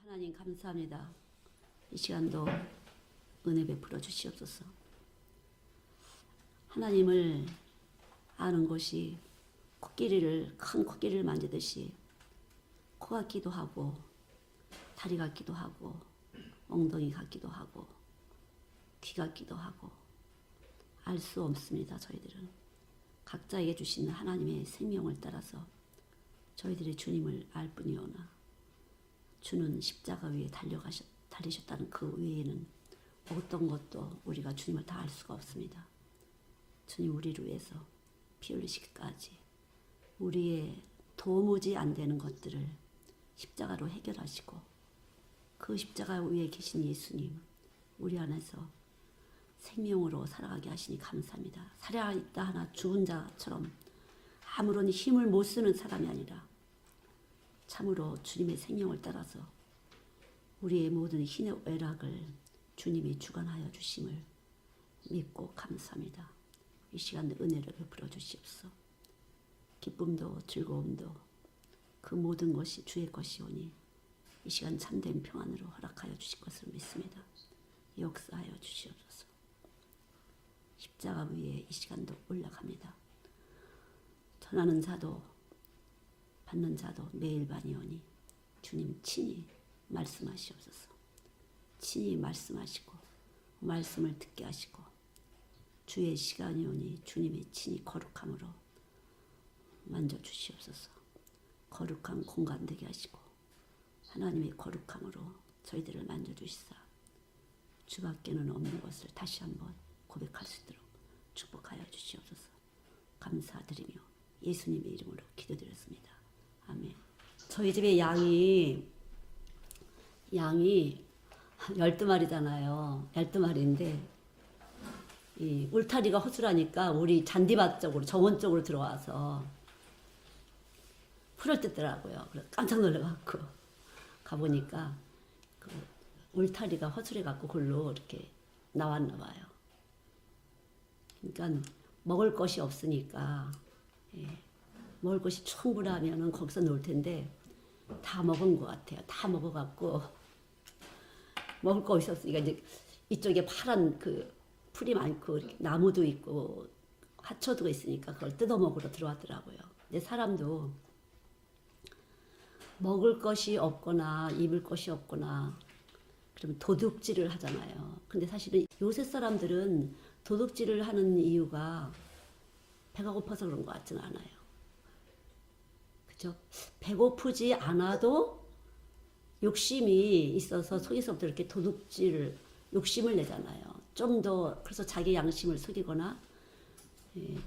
하나님 감사합니다. 이 시간도 은혜 베풀어 주시옵소서. 하나님을 아는 것이 큰 코끼리를 만지듯이 코 같기도 하고 다리 같기도 하고 엉덩이 같기도 하고 귀 같기도 하고 알 수 없습니다. 저희들은 각자에게 주시는 하나님의 생명을 따라서 저희들의 주님을 알 뿐이오나 주는 십자가 위에 달리셨다는 그 외에는 어떤 것도 우리가 주님을 다 알 수가 없습니다. 주님 우리를 위해서 피 흘리시기까지 우리의 도무지 안 되는 것들을 십자가로 해결하시고 그 십자가 위에 계신 예수님 우리 안에서 생명으로 살아가게 하시니 감사합니다. 살아있다 하나 죽은 자처럼 아무런 힘을 못 쓰는 사람이 아니라 참으로 주님의 생명을 따라서 우리의 모든 희노애락을 주님이 주관하여 주심을 믿고 감사합니다. 이 시간 은혜를 베풀어 주시옵소서. 기쁨도 즐거움도 그 모든 것이 주의 것이오니 이 시간 참된 평안으로 허락하여 주실 것을 믿습니다. 역사하여 주시옵소서. 십자가 위에 이 시간도 올라갑니다. 전하는 자도 받는 자도 매일 반이오니 주님 친히 말씀하시옵소서. 친히 말씀하시고 말씀을 듣게 하시고 주의 시간이오니 주님의 친히 거룩함으로 만져주시옵소서. 거룩한 공간 되게 하시고 하나님의 거룩함으로 저희들을 만져주시사 주밖에는 없는 것을 다시 한번 고백할 수 있도록 축복하여 주시옵소서. 감사드리며 예수님의 이름으로 기도드렸습니다. 아멘. 저희 집에 양이 12마리잖아요. 12마리인데 이 울타리가 허술하니까 우리 잔디밭 쪽으로 정원 쪽으로 들어와서 풀을 뜯더라고요. 그래서 깜짝 놀라갖고 가보니까 그 울타리가 허술해갖고 그걸로 이렇게 나왔나 봐요. 그러니까 먹을 것이 없으니까 먹을 것이 충분하면은 거기서 놀 텐데 다 먹은 것 같아요. 다 먹어갖고 먹을 거 있었으니까 이제 이쪽에 파란 그 풀이 많고 나무도 있고 하초도 있으니까 그걸 뜯어 먹으러 들어왔더라고요. 근데 사람도 먹을 것이 없거나 입을 것이 없거나 그러면 도둑질을 하잖아요. 근데 사실은 요새 사람들은 도둑질을 하는 이유가 배가 고파서 그런 것 같지는 않아요. 그죠? 배고프지 않아도 욕심이 있어서 속에서부터 이렇게 도둑질을 욕심을 내잖아요. 좀 더 그래서 자기 양심을 속이거나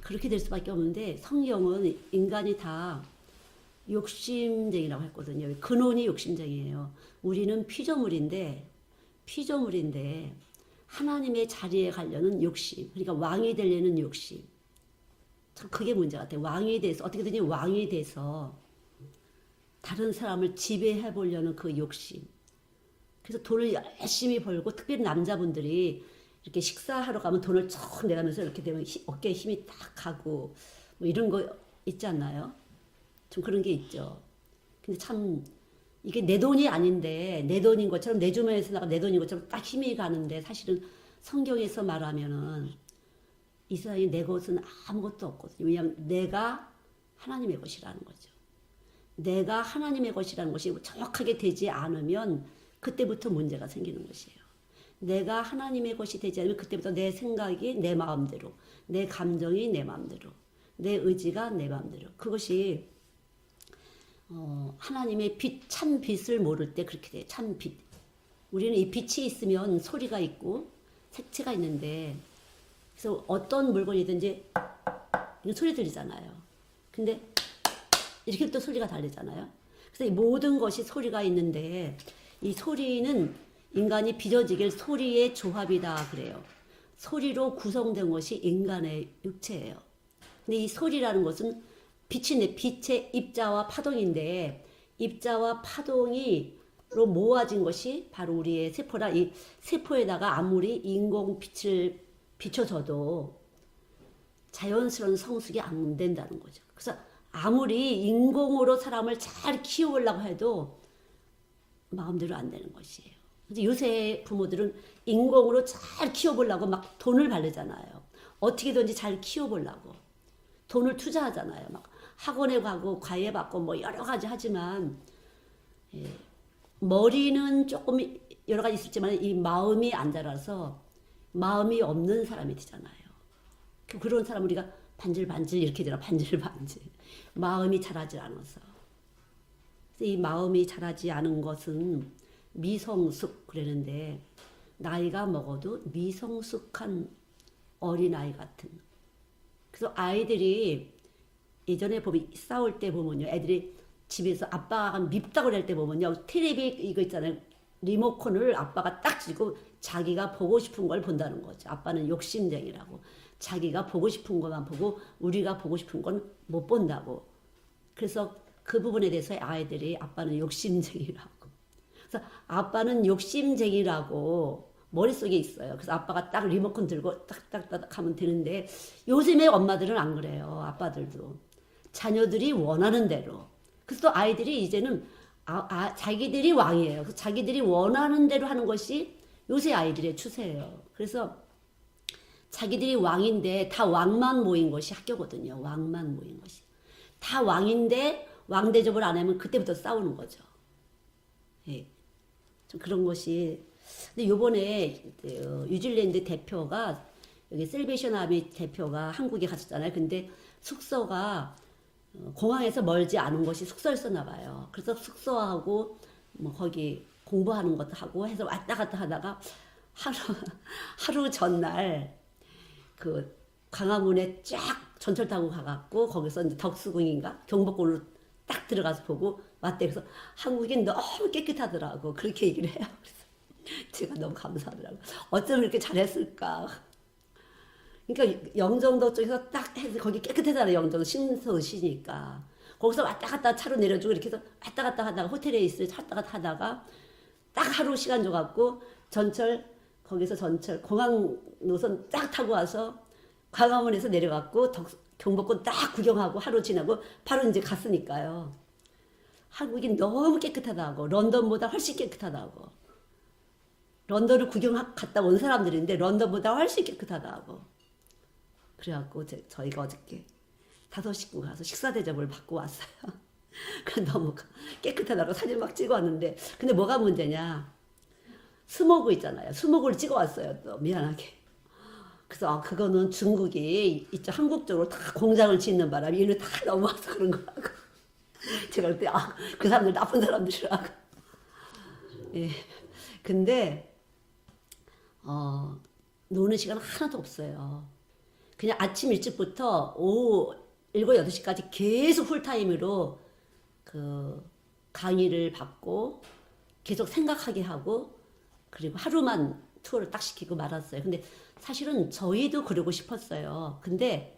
그렇게 될 수밖에 없는데 성경은 인간이 다 욕심쟁이라고 했거든요. 근원이 욕심쟁이에요. 우리는 피조물인데 하나님의 자리에 가려는 욕심, 그러니까 왕이 되려는 욕심. 참 그게 문제 같아요. 왕이 돼서 어떻게든지 왕이 돼서 다른 사람을 지배해 보려는 그 욕심. 그래서 돈을 열심히 벌고 특별히 남자분들이 이렇게 식사하러 가면 돈을 쭉 내가면서 이렇게 되면 어깨에 힘이 딱 가고 뭐 이런 거 있지 않나요? 좀 그런 게 있죠. 근데 참 이게 내 돈이 아닌데 내 돈인 것처럼 내 주머니에서 나가 내 돈인 것처럼 딱 힘이 가는데 사실은 성경에서 말하면은 이 세상에 내 것은 아무것도 없거든요. 왜냐하면 내가 하나님의 것이라는 거죠. 내가 하나님의 것이라는 것이 정확하게 되지 않으면 그때부터 문제가 생기는 것이에요. 내가 하나님의 것이 되지 않으면 그때부터 내 생각이 내 마음대로, 내 감정이 내 마음대로, 내 의지가 내 마음대로. 그것이 하나님의 빛, 참 빛을 모를 때 그렇게 돼요. 참 빛. 우리는 이 빛이 있으면 소리가 있고 색채가 있는데 그래서 어떤 물건이든지 소리 들리잖아요. 근데 이렇게 또 소리가 다르잖아요. 그래서 이 모든 것이 소리가 있는데 이 소리는 인간이 빚어지길 소리의 조합이다 그래요. 소리로 구성된 것이 인간의 육체예요. 근데 이 소리라는 것은 빛인데 빛의 입자와 파동인데 입자와 파동이로 모아진 것이 바로 우리의 세포라. 이 세포에다가 아무리 인공 빛을 비춰줘도 자연스러운 성숙이 안 된다는 거죠. 그래서 아무리 인공으로 사람을 잘 키우려고 해도 마음대로 안 되는 것이에요. 근데 요새 부모들은 인공으로 잘 키워보려고 막 돈을 바르잖아요. 어떻게든지 잘 키워보려고 돈을 투자하잖아요. 막 학원에 가고 과외 받고 뭐 여러 가지 하지만 예, 머리는 조금 여러 가지 있을지만 이 마음이 안 자라서 마음이 없는 사람이 되잖아요. 그런 사람 우리가 반질반질 이렇게 되나 반질반질 마음이 자라지 않아서 이 마음이 자라지 않은 것은 미성숙 그러는데 나이가 먹어도 미성숙한 어린아이 같은 그래서 아이들이 예전에 보면 싸울 때 보면요 애들이 집에서 아빠가 밉다고 할 때 보면요 텔레비 이거 있잖아요 리모컨을 아빠가 딱 쥐고 자기가 보고 싶은 걸 본다는 거죠. 아빠는 욕심쟁이라고 자기가 보고 싶은 것만 보고 우리가 보고 싶은 건 못 본다고. 그래서 그 부분에 대해서 아이들이 아빠는 욕심쟁이라고. 그래서 아빠는 욕심쟁이라고 머릿속에 있어요. 그래서 아빠가 딱 리모컨 들고 딱딱딱 하면 되는데 요즘에 엄마들은 안 그래요. 아빠들도. 자녀들이 원하는 대로. 그래서 또 아이들이 이제는 자기들이 왕이에요. 그래서 자기들이 원하는 대로 하는 것이 요새 아이들의 추세예요. 그래서 자기들이 왕인데 다 왕만 모인 것이 학교거든요. 왕만 모인 것이. 다 왕인데 왕 대접을 안 하면 그때부터 싸우는 거죠. 예. 좀 그런 것이. 근데 요번에 뉴질랜드 대표가 여기 셀베이션 아미 대표가 한국에 갔었잖아요. 근데 숙소가 공항에서 멀지 않은 곳이 숙소였었나 봐요. 그래서 숙소하고 뭐 거기 공부하는 것도 하고 해서 왔다 갔다 하다가 하루 전날 그 광화문에 쫙 전철 타고 가갖고 거기서 이제 덕수궁인가 경복궁으로 딱 들어가서 보고 왔대. 그래서 한국이 너무 깨끗하더라고. 그렇게 얘기를 해요. 그래서 제가 너무 감사하더라고. 어쩜 이렇게 잘했을까. 그러니까 영종도 쪽에서 딱 해서 거기 깨끗하잖아요. 영종도 신서시니까. 거기서 왔다 갔다 차로 내려주고 이렇게 해서 왔다 갔다 하다가 호텔에 있어요. 왔다 갔다 하다가 딱 하루 시간 줘갖고 거기서 전철 공항 노선 딱 타고 와서 광화문에서 내려갖고 경복궁 딱 구경하고 하루 지나고 바로 이제 갔으니까요. 한국이 너무 깨끗하다고 런던보다 훨씬 깨끗하다고 런던을 구경 갔다 온 사람들인데 런던보다 훨씬 깨끗하다고 그래갖고 저희가 어저께 5 식구 가서 식사 대접을 받고 왔어요. 그래 너무 깨끗하다고 사진 막 찍어 왔는데 근데 뭐가 문제냐 스모그 있잖아요. 스모그를 찍어 왔어요. 또 미안하게. 그래서 그거는 중국이 이쪽 한국 쪽으로 다 공장을 짓는 바람에 얘는 다 넘어와서 그런 거라고. 제가 그때 그 사람들 나쁜 사람들이라고. 예. 근데 노는 시간 하나도 없어요. 그냥 아침 일찍부터 오후 7, 8시까지 계속 풀타임으로 그 강의를 받고 계속 생각하게 하고 그리고 하루만 투어를 딱 시키고 말았어요. 근데 사실은 저희도 그러고 싶었어요. 근데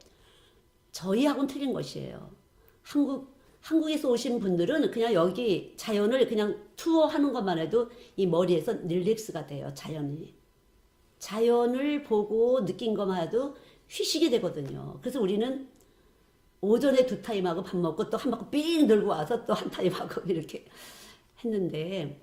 저희하고는 틀린 것이에요. 한국에서 오신 분들은 그냥 여기 자연을 그냥 투어하는 것만 해도 이 머리에서 릴렉스가 돼요. 자연을 보고 느낀 것만 해도 휴식이 되거든요. 그래서 우리는 오전에 2타임하고 밥 먹고 또 한 바퀴 삥 돌고 와서 또 한 타임하고 이렇게 했는데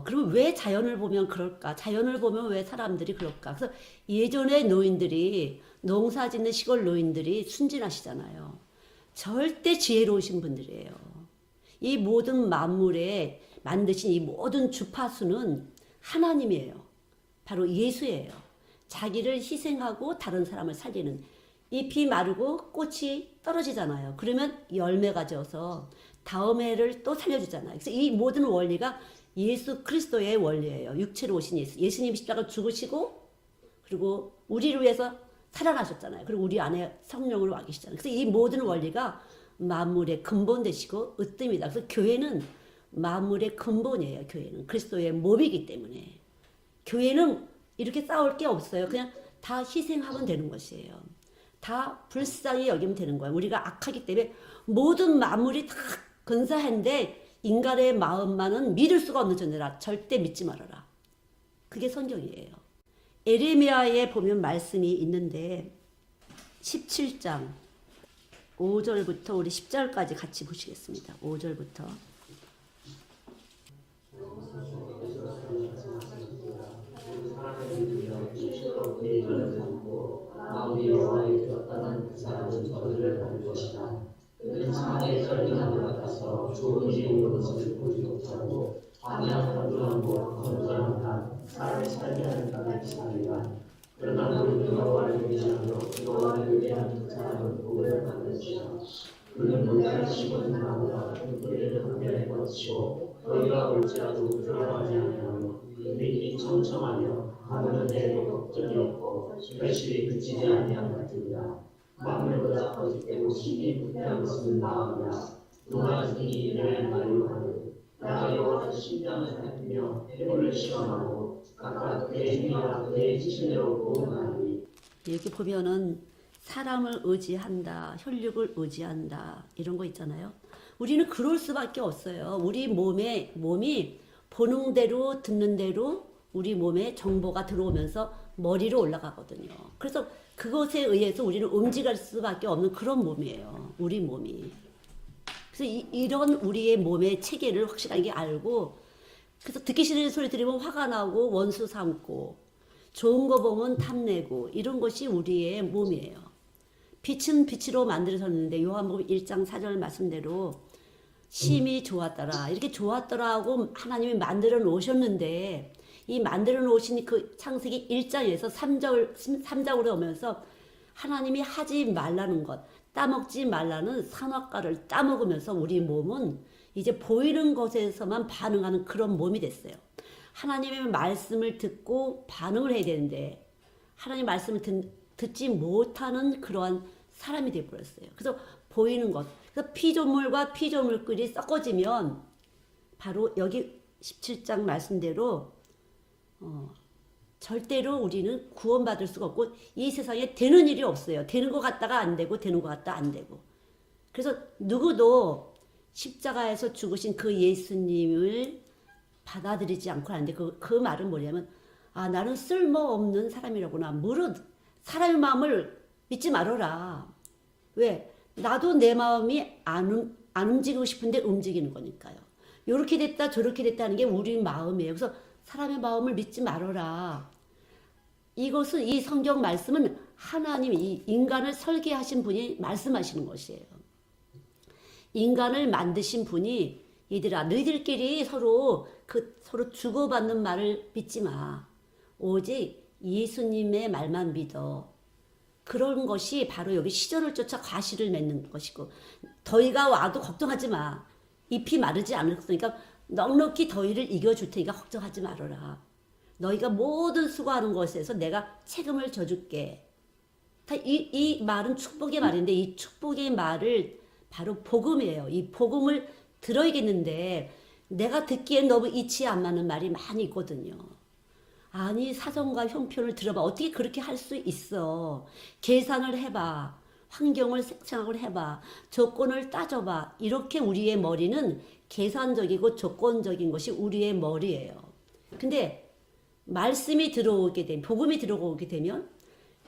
그러면 왜 자연을 보면 그럴까? 자연을 보면 왜 사람들이 그럴까? 그래서 예전에 노인들이 농사 짓는 시골 노인들이 순진하시잖아요. 절대 지혜로우신 분들이에요. 이 모든 만물에 만드신 이 모든 주파수는 하나님이에요. 바로 예수예요. 자기를 희생하고 다른 사람을 살리는 잎이 마르고 꽃이 떨어지잖아요. 그러면 열매가 져서 다음 해를 또 살려주잖아요. 그래서 이 모든 원리가 예수 그리스도의 원리예요. 육체로 오신 예수. 예수님이 십자가 죽으시고 그리고 우리를 위해서 살아나셨잖아요. 그리고 우리 안에 성령으로 와 계시잖아요. 그래서 이 모든 원리가 만물의 근본 되시고 으뜸이다. 그래서 교회는 만물의 근본이에요. 교회는 그리스도의 몸이기 때문에 교회는 이렇게 싸울 게 없어요. 그냥 다 희생하면 되는 것이에요. 다 불쌍히 여기면 되는 거예요. 우리가 악하기 때문에 모든 만물이 다 근사한데 인간의 마음만은 믿을 수가 없는 존재라. 절대 믿지 말아라. 그게 성경이에요. 에레미야에 보면 말씀이 있는데 17장 5절부터 우리 10절까지 같이 보시겠습니다. 5절부터 것처럼 좋은 일이 오는 것을 보지 못하고 방향 단조하고 건전한 사람의 살게 하는 땅에 지나리라. 그러나 우리 여호와를 의지하며 여호와를 의뢰하는 그 사람은 복을 받을지라. 그는 물가에 심은 나무와 같은 뿌리를 한편에 뻗치고 너희가 올지라도 두려워하지 아니하며 그들이 청청하며 하늘은 내도 걱정이 없고 결실이 그치지 아니한 같으리라. 만물보다 거짓되고 신이 부패한 것은 마음이라. 누가 등이 이를 말로하는 내가 여호와의 심장을 살피며 해골을 시험하고 각각 그의 행위와 그의 지식대로 보응하니. 여기 보면은 사람을 의지한다, 혈육을 의지한다 이런 거 있잖아요. 우리는 그럴 수밖에 없어요. 우리 몸이 보는 대로 듣는 대로 우리 몸에 정보가 들어오면서 머리로 올라가거든요. 그래서 그것에 의해서 우리는 움직일 수밖에 없는 그런 몸이에요. 우리 몸이. 그래서 이런 우리의 몸의 체계를 확실하게 알고, 그래서 듣기 싫은 소리 들으면 화가 나고 원수 삼고 좋은 거 보면 탐내고 이런 것이 우리의 몸이에요. 빛은 빛으로 만들어졌는데 요한복음 1장 4절 말씀대로 심히 좋았더라. 이렇게 좋았더라 하고 하나님이 만들어 놓으셨는데 이 만들어 놓으신 그 창세기 1장에서 3장으로 오면서 하나님이 하지 말라는 것, 따먹지 말라는 선악과를 따먹으면서 우리 몸은 이제 보이는 것에서만 반응하는 그런 몸이 됐어요. 하나님의 말씀을 듣고 반응을 해야 되는데 하나님의 말씀을 듣지 못하는 그러한 사람이 되어버렸어요. 그래서 보이는 것, 그래서 피조물과 피조물끼리 섞어지면 바로 여기 17장 말씀대로 절대로 우리는 구원받을 수가 없고 이 세상에 되는 일이 없어요. 되는 것 같다가 안 되고 되는 것 같다 안 되고. 그래서 누구도 십자가에서 죽으신 그 예수님을 받아들이지 않고는 안 돼. 그 말은 뭐냐면 나는 쓸모없는 사람이라구나. 무릇 사람의 마음을 믿지 말아라. 왜? 나도 내 마음이 안 움직이고 싶은데 움직이는 거니까요. 요렇게 됐다 저렇게 됐다는 게 우리 마음이에요. 그래서 사람의 마음을 믿지 말아라. 이것은 이 성경 말씀은 하나님이 이 인간을 설계하신 분이 말씀하시는 것이에요. 인간을 만드신 분이 얘들아 너희들끼리 서로 주고받는 말을 믿지 마. 오직 예수님의 말만 믿어. 그런 것이 바로 여기 시절을 쫓아 과실을 맺는 것이고 더위가 와도 걱정하지 마. 잎이 마르지 않았으니까 넉넉히 더위를 이겨줄 테니까 걱정하지 말아라. 너희가 모든 수고하는 것에서 내가 책임을 져줄게. 이 말은 축복의 말인데 이 축복의 말을 바로 복음이에요. 이 복음을 들어야겠는데 내가 듣기엔 너무 이치에 안 맞는 말이 많이 있거든요. 아니 사정과 형편을 들어봐. 어떻게 그렇게 할 수 있어. 계산을 해봐. 환경을 생각을 해봐. 조건을 따져봐. 이렇게 우리의 머리는 계산적이고 조건적인 것이 우리의 머리예요. 근데 말씀이 들어오게 되면 복음이 들어오게 되면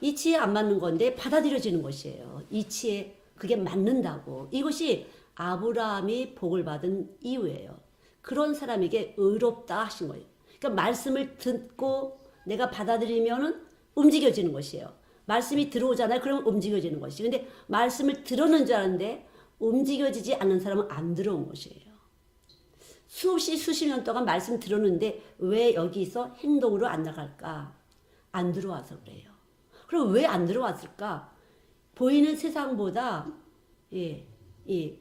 이치에 안 맞는 건데 받아들여지는 것이에요. 이치에 그게 맞는다고. 이것이 아브라함이 복을 받은 이유예요. 그런 사람에게 의롭다 하신 거예요. 그러니까 말씀을 듣고 내가 받아들이면은 움직여지는 것이에요. 말씀이 들어오잖아요. 그러면 움직여지는 것이. 근데 말씀을 들었는 줄 아는데 움직여지지 않는 사람은 안 들어온 것이에요. 수십 년 동안 말씀 들었는데 왜 여기서 행동으로 안 나갈까? 안 들어와서 그래요. 그럼 왜 안 들어왔을까? 보이는 세상보다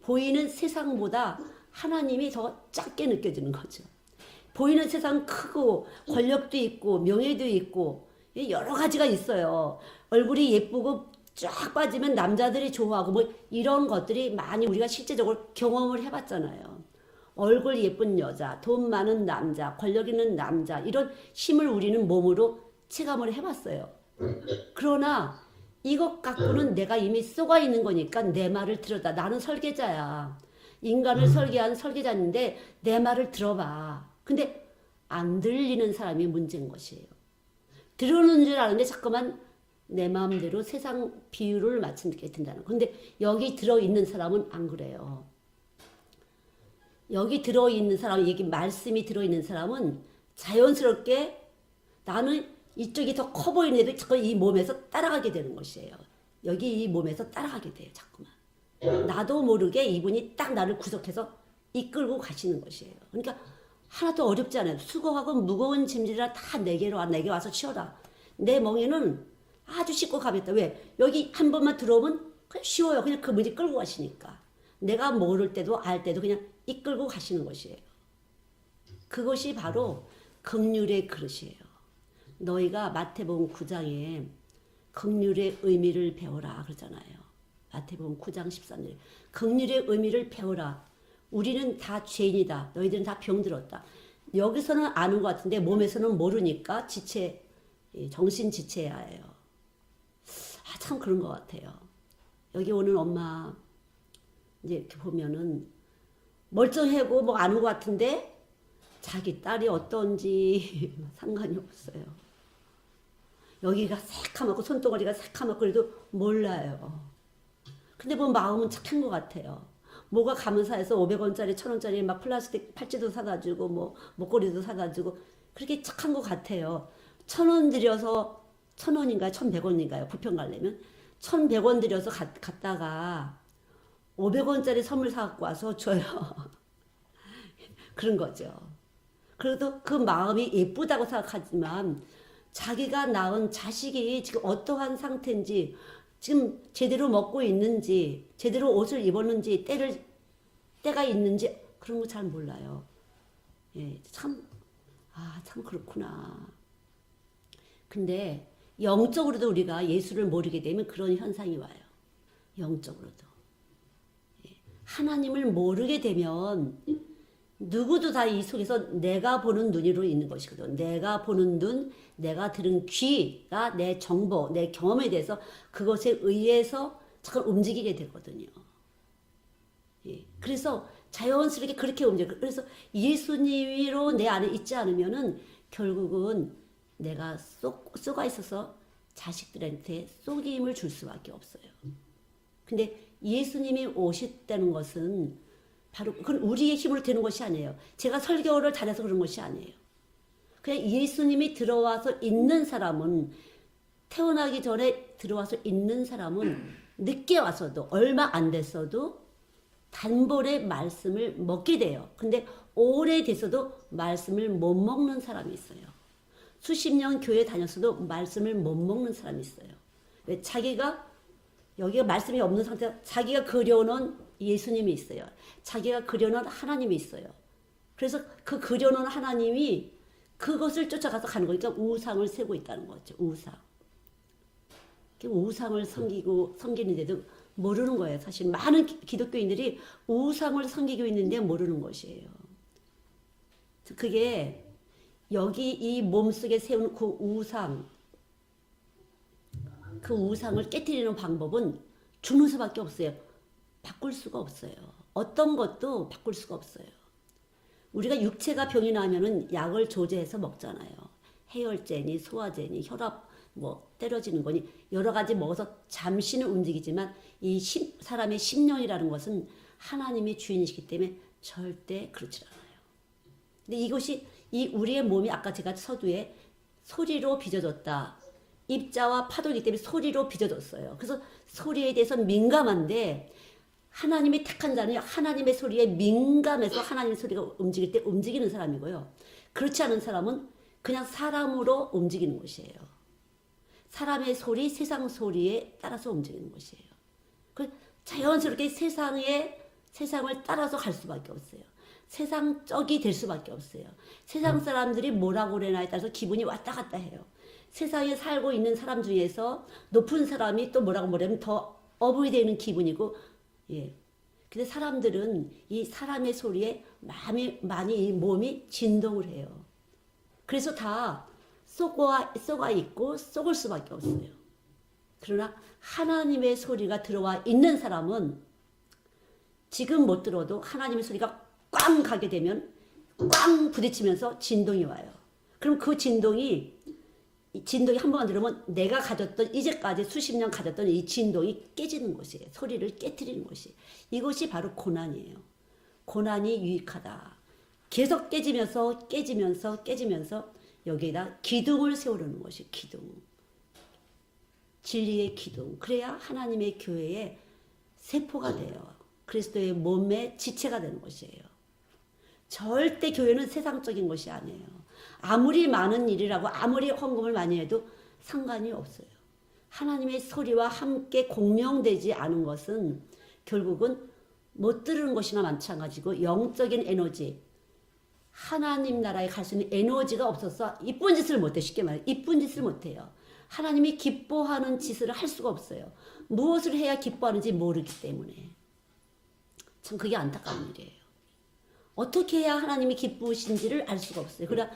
보이는 세상보다 하나님이 더 작게 느껴지는 거죠. 보이는 세상 크고 권력도 있고 명예도 있고 여러 가지가 있어요. 얼굴이 예쁘고 쫙 빠지면 남자들이 좋아하고 뭐 이런 것들이 많이 우리가 실제적으로 경험을 해봤잖아요. 얼굴 예쁜 여자, 돈 많은 남자, 권력 있는 남자 이런 힘을 우리는 몸으로 체감을 해봤어요. 그러나 이것 갖고는 내가 이미 쏘가 있는 거니까 내 말을 들어다. 나는 설계자야. 인간을 설계한 설계자인데 내 말을 들어봐. 근데 안 들리는 사람이 문제인 것이에요. 들어오는 줄 아는데 자꾸만 내 마음대로 세상 비율을 맞추게 된다는 거. 근데 여기 들어있는 사람은 안 그래요. 여기 들어있는 사람, 여기 말씀이 들어있는 사람은 자연스럽게 나는 이쪽이 더 커 보이는데도 자꾸 이 몸에서 따라가게 되는 것이에요. 여기 이 몸에서 따라가게 돼요. 자꾸만. 나도 모르게 이분이 딱 나를 구속해서 이끌고 가시는 것이에요. 그러니까 하나도 어렵지 않아요. 수고하고 무거운 짐들이라 다 내게 와서 치워라. 내 멍에는 아주 쉽고 가볍다. 왜? 여기 한 번만 들어오면 그냥 쉬워요. 그냥 그 문제 끌고 가시니까. 내가 모를 때도 알 때도 그냥 이끌고 가시는 것이에요. 그것이 바로 긍휼의 그릇이에요. 너희가 마태복음 9장에 긍휼의 의미를 배워라 그러잖아요. 마태복음 9장 13절. 긍휼의 의미를 배워라. 우리는 다 죄인이다. 너희들은 다 병들었다. 여기서는 아는 것 같은데 몸에서는 모르니까 정신 지체야예요. 참 그런 것 같아요. 여기 오는 엄마 이제 이렇게 보면은 멀쩡하고 뭐 아는 것 같은데 자기 딸이 어떤지 상관이 없어요. 여기가 새카맣고 손동아리가 새카맣고 그래도 몰라요. 근데 뭐 마음은 착한 것 같아요. 뭐가 감사해서 500원짜리 1000원짜리 막 플라스틱 팔찌도 사다 주고 뭐 목걸이도 사다 주고 그렇게 착한 것 같아요. 1000원 들여서 1000원인가요? 1100원인가요? 부평 가려면 1100원 들여서 갔다가 500원짜리 선물 사갖고 와서 줘요. 그런 거죠. 그래도 그 마음이 예쁘다고 생각하지만 자기가 낳은 자식이 지금 어떠한 상태인지 지금 제대로 먹고 있는지 제대로 옷을 입었는지 때가 있는지 그런 거 잘 몰라요. 예, 참 그렇구나. 근데 영적으로도 우리가 예수를 모르게 되면 그런 현상이 와요. 영적으로도. 예, 하나님을 모르게 되면 누구도 다 이 속에서 내가 보는 눈으로 있는 것이거든. 내가 보는 눈, 내가 들은 귀가 내 정보, 내 경험에 대해서 그것에 의해서 잠깐 움직이게 되거든요. 예. 그래서 자연스럽게 그렇게 움직여요. 그래서 예수님으로 내 안에 있지 않으면은 결국은 내가 쏘가 있어서 자식들한테 속임을 줄 수밖에 없어요. 근데 예수님이 오셨다는 것은 바로 그건 우리의 힘으로 되는 것이 아니에요. 제가 설교를 잘해서 그런 것이 아니에요. 그냥 예수님이 들어와서 있는 사람은 태어나기 전에 들어와서 있는 사람은 늦게 와서도 얼마 안 됐어도 단번에 말씀을 먹게 돼요. 근데 오래돼서도 말씀을 못 먹는 사람이 있어요. 수십 년 교회 다녔어도 말씀을 못 먹는 사람이 있어요. 왜? 자기가 여기가 말씀이 없는 상태에서 자기가 그려놓은 예수님이 있어요. 자기가 그려놓은 하나님이 있어요. 그래서 그 그려놓은 하나님이 그것을 쫓아가서 가는 거니까 우상을 세고 있다는 거죠. 우상을 섬기는데도 모르는 거예요. 사실 많은 기독교인들이 우상을 섬기고 있는데 모르는 것이에요. 그게 여기 이 몸속에 세운 그 우상을 깨트리는 방법은 죽는 수밖에 없어요. 바꿀 수가 없어요. 어떤 것도 바꿀 수가 없어요. 우리가 육체가 병이 나면은 약을 조제해서 먹잖아요. 해열제니 소화제니 혈압 뭐 때려지는 거니 여러 가지 먹어서 잠시는 움직이지만 이 사람의 심령이라는 것은 하나님의 주인이시기 때문에 절대 그렇지 않아요. 근데 이것이 우리의 몸이 아까 제가 서두에 소리로 빚어졌다. 입자와 파도이기 때문에 소리로 빚어졌어요. 그래서 소리에 대해서 민감한데 하나님이 택한 자는 하나님의 소리에 민감해서 하나님의 소리가 움직일 때 움직이는 사람이고요. 그렇지 않은 사람은 그냥 사람으로 움직이는 것이에요. 사람의 소리, 세상 소리에 따라서 움직이는 것이에요. 자연스럽게 세상을 따라서 갈 수밖에 없어요. 세상적이 될 수밖에 없어요. 세상 사람들이 뭐라고 그래나에 따라서 기분이 왔다 갔다 해요. 세상에 살고 있는 사람 중에서 높은 사람이 또 뭐라고 뭐라면 더 업이 되는 기분이고, 예. 근데 사람들은 이 사람의 소리에 많이 이 몸이 진동을 해요. 그래서 다 쏘가 있고 쏘을 수밖에 없어요. 그러나 하나님의 소리가 들어와 있는 사람은 지금 못 들어도 하나님의 소리가 꽝 가게 되면 꽝 부딪히면서 진동이 와요. 그럼 그 진동이 한 번만 들으면 내가 가졌던 이제까지 수십 년 가졌던 이 진동이 깨지는 것이에요. 소리를 깨트리는 것이. 이것이 바로 고난이에요. 고난이 유익하다. 계속 깨지면서 여기에다 기둥을 세우려는 것이 기둥. 진리의 기둥. 그래야 하나님의 교회의 세포가 돼요. 그리스도의 몸의 지체가 되는 것이에요. 절대 교회는 세상적인 것이 아니에요. 아무리 많은 일이라고 아무리 헌금을 많이 해도 상관이 없어요. 하나님의 소리와 함께 공명되지 않은 것은 결국은 못 들은 것이나 마찬가지고 영적인 에너지, 하나님 나라에 갈 수 있는 에너지가 없어서 이쁜 짓을 못해. 쉽게 말해 이쁜 짓을 못해요. 하나님이 기뻐하는 짓을 할 수가 없어요. 무엇을 해야 기뻐하는지 모르기 때문에. 참 그게 안타까운 일이에요. 어떻게 해야 하나님이 기쁘신지를 알 수가 없어요. 그러나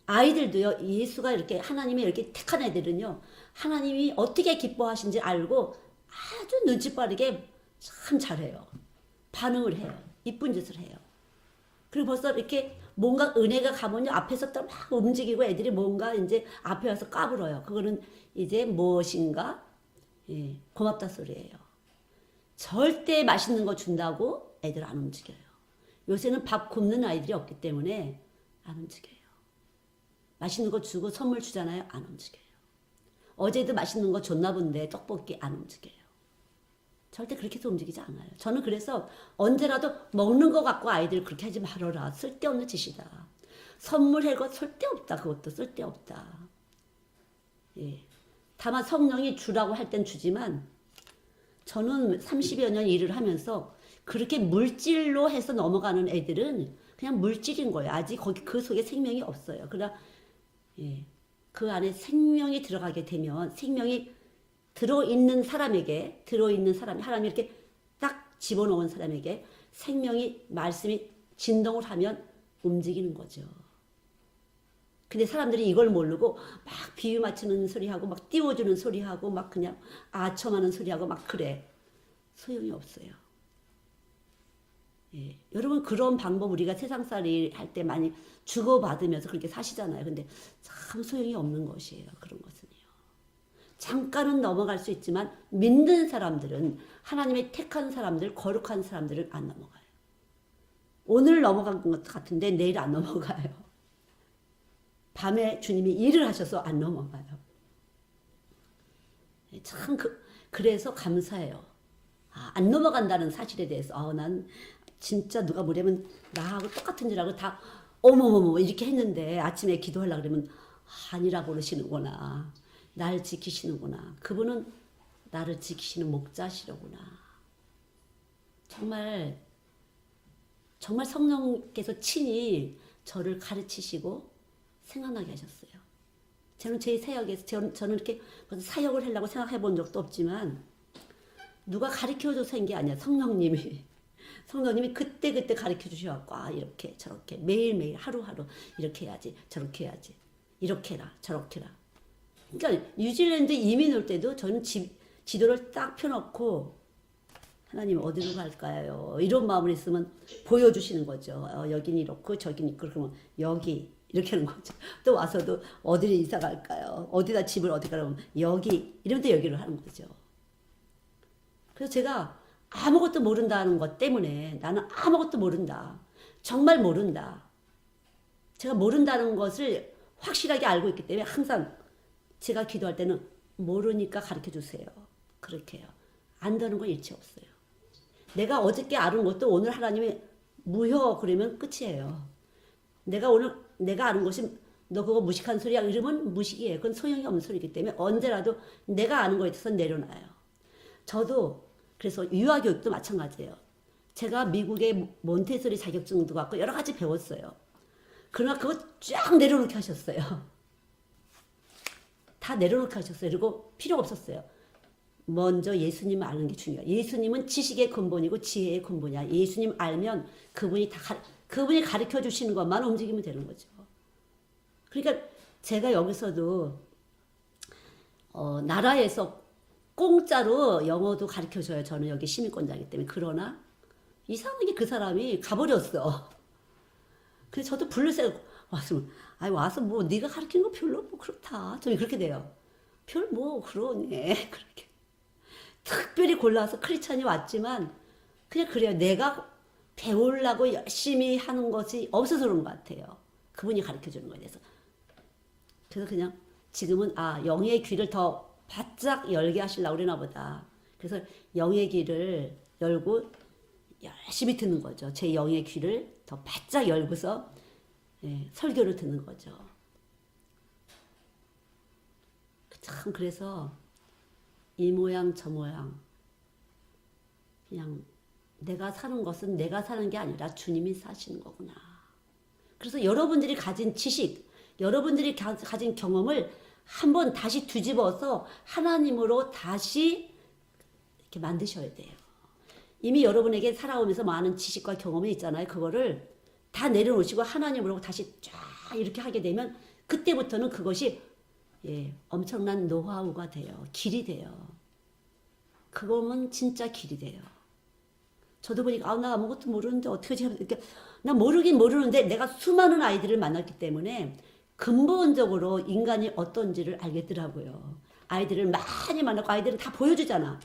아이들도요, 예수가 이렇게 하나님이 이렇게 택한 애들은요, 하나님이 어떻게 기뻐하신지 알고 아주 눈치 빠르게 참 잘해요. 반응을 해요. 이쁜 짓을 해요. 그리고 벌써 이렇게 뭔가 은혜가 가면요, 앞에서 또 막 움직이고 애들이 뭔가 이제 앞에 와서 까불어요. 그거는 이제 무엇인가? 예, 고맙다 소리예요. 절대 맛있는 거 준다고 애들 안 움직여요. 요새는 밥 굶는 아이들이 없기 때문에 안 움직여요. 맛있는 거 주고 선물 주잖아요. 안 움직여요. 어제도 맛있는 거 줬나 본데 떡볶이 안 움직여요. 절대 그렇게 해서 움직이지 않아요. 저는 그래서 언제라도 먹는 거 갖고 아이들 그렇게 하지 말아라. 쓸데없는 짓이다. 선물할 거 쓸데없다. 그것도 쓸데없다. 예. 다만 성령이 주라고 할 땐 주지만 저는 30여 년 일을 하면서 그렇게 물질로 해서 넘어가는 애들은 그냥 물질인 거예요. 아직 거기 그 속에 생명이 없어요. 그러나 예, 그 안에 생명이 들어가게 되면 생명이 들어있는 사람에게 하나님이 이렇게 딱 집어넣은 사람에게 생명이 말씀이 진동을 하면 움직이는 거죠. 근데 사람들이 이걸 모르고 막 비유 맞추는 소리하고 막 띄워주는 소리하고 막 그냥 아첨하는 소리하고 막 그래. 소용이 없어요. 예. 여러분 그런 방법 우리가 세상살이 할 때 많이 주고받으면서 그렇게 사시잖아요. 근데 참 소용이 없는 것이에요. 그런 것은요. 잠깐은 넘어갈 수 있지만 믿는 사람들은 하나님의 택한 사람들, 거룩한 사람들은 안 넘어가요. 오늘 넘어간 것 같은데 내일 안 넘어가요. 밤에 주님이 일을 하셔서 안 넘어가요. 참 그래서 감사해요. 안 넘어간다는 사실에 대해서 난 진짜 누가 뭐냐면 나하고 똑같은 줄 알고 다 어머머머 이렇게 했는데 아침에 기도하려고 그러면 아니라고 그러시는구나. 날 지키시는구나. 그분은 나를 지키시는 목자시로구나. 정말 성령께서 친히 저를 가르치시고 생각나게 하셨어요. 저는 제 사역에서 저는 이렇게 사역을 하려고 생각해 본 적도 없지만 누가 가르쳐줘서 한 게 아니야. 성령님이 그때 가르쳐 주셔갖고 이렇게 저렇게 매일매일 하루하루 이렇게 해야지 저렇게 해야지 이렇게 해라 저렇게 해라. 그러니까 뉴질랜드 이민 올 때도 저는 지도를 딱 펴놓고 하나님 어디로 갈까요? 이런 마음을 있으면 보여주시는 거죠. 여긴 이렇고 저긴 이렇고 그러면 여기 이렇게 하는 거죠. 또 와서도 어디를 이사 갈까요? 어디다 집을 어디 가라면 여기 이러면 또 여기로 하는 거죠. 그래서 제가 아무것도 모른다는 것 때문에 나는 아무것도 모른다. 정말 모른다. 제가 모른다는 것을 확실하게 알고 있기 때문에 항상 제가 기도할 때는 모르니까 가르쳐 주세요. 그렇게 해요. 안다는 건 일체 없어요. 내가 어저께 아는 것도 오늘 하나님이 무효 그러면 끝이에요. 내가 아는 것이 너 그거 무식한 소리야 이러면 무식이에요. 그건 소용이 없는 소리이기 때문에 언제라도 내가 아는 거에 있어서 내려놔요. 저도 그래서 유아교육도 마찬가지예요. 제가 미국의 몬테소리 자격증도 갖고 여러 가지 배웠어요. 그러나 그거 쫙 내려놓게 하셨어요. 다 내려놓게 하셨어요. 그리고 필요가 없었어요. 먼저 예수님을 아는 게 중요해요. 예수님은 지식의 근본이고 지혜의 근본이야. 예수님 알면 그분이 가르쳐 주시는 것만 움직이면 되는 거죠. 그러니까 제가 여기서도 나라에서 공짜로 영어도 가르쳐줘요. 저는 여기 시민권자이기 때문에. 그러나 이상하게 그 사람이 가버렸어. 그래서 저도 불러서 와서 뭐 네가 가르치는 거 별로 뭐 그렇다. 저는 그렇게 돼요. 별 뭐 그러네. 그렇게 특별히 골라서 크리스찬이 왔지만 그냥 그래요. 내가 배우려고 열심히 하는 것이 없어서 그런 것 같아요. 그분이 가르쳐주는 거에 대해서. 그래서 그냥 지금은 영의 귀를 더 바짝 열게 하시려고 그러나 보다. 그래서 영의 귀를 열고 열심히 듣는 거죠. 제 영의 귀를 더 바짝 열고서 설교를 듣는 거죠. 참 그래서 이 모양 저 모양 그냥 내가 사는 것은 내가 사는 게 아니라 주님이 사시는 거구나. 그래서 여러분들이 가진 지식, 여러분들이 가진 경험을 한번 다시 뒤집어서 하나님으로 다시 이렇게 만드셔야 돼요. 이미 여러분에게 살아오면서 많은 지식과 경험이 있잖아요. 그거를 다 내려놓으시고 하나님으로 다시 쫙 이렇게 하게 되면 그때부터는 그것이 엄청난 노하우가 돼요. 길이 돼요. 그거면 진짜 길이 돼요. 저도 보니까 나 아무것도 모르는데 어떻게 이렇게 나 모르긴 모르는데 내가 수많은 아이들을 만났기 때문에 근본적으로 인간이 어떤지를 알겠더라고요. 아이들을 많이 만났고 아이들은 다 보여주잖아.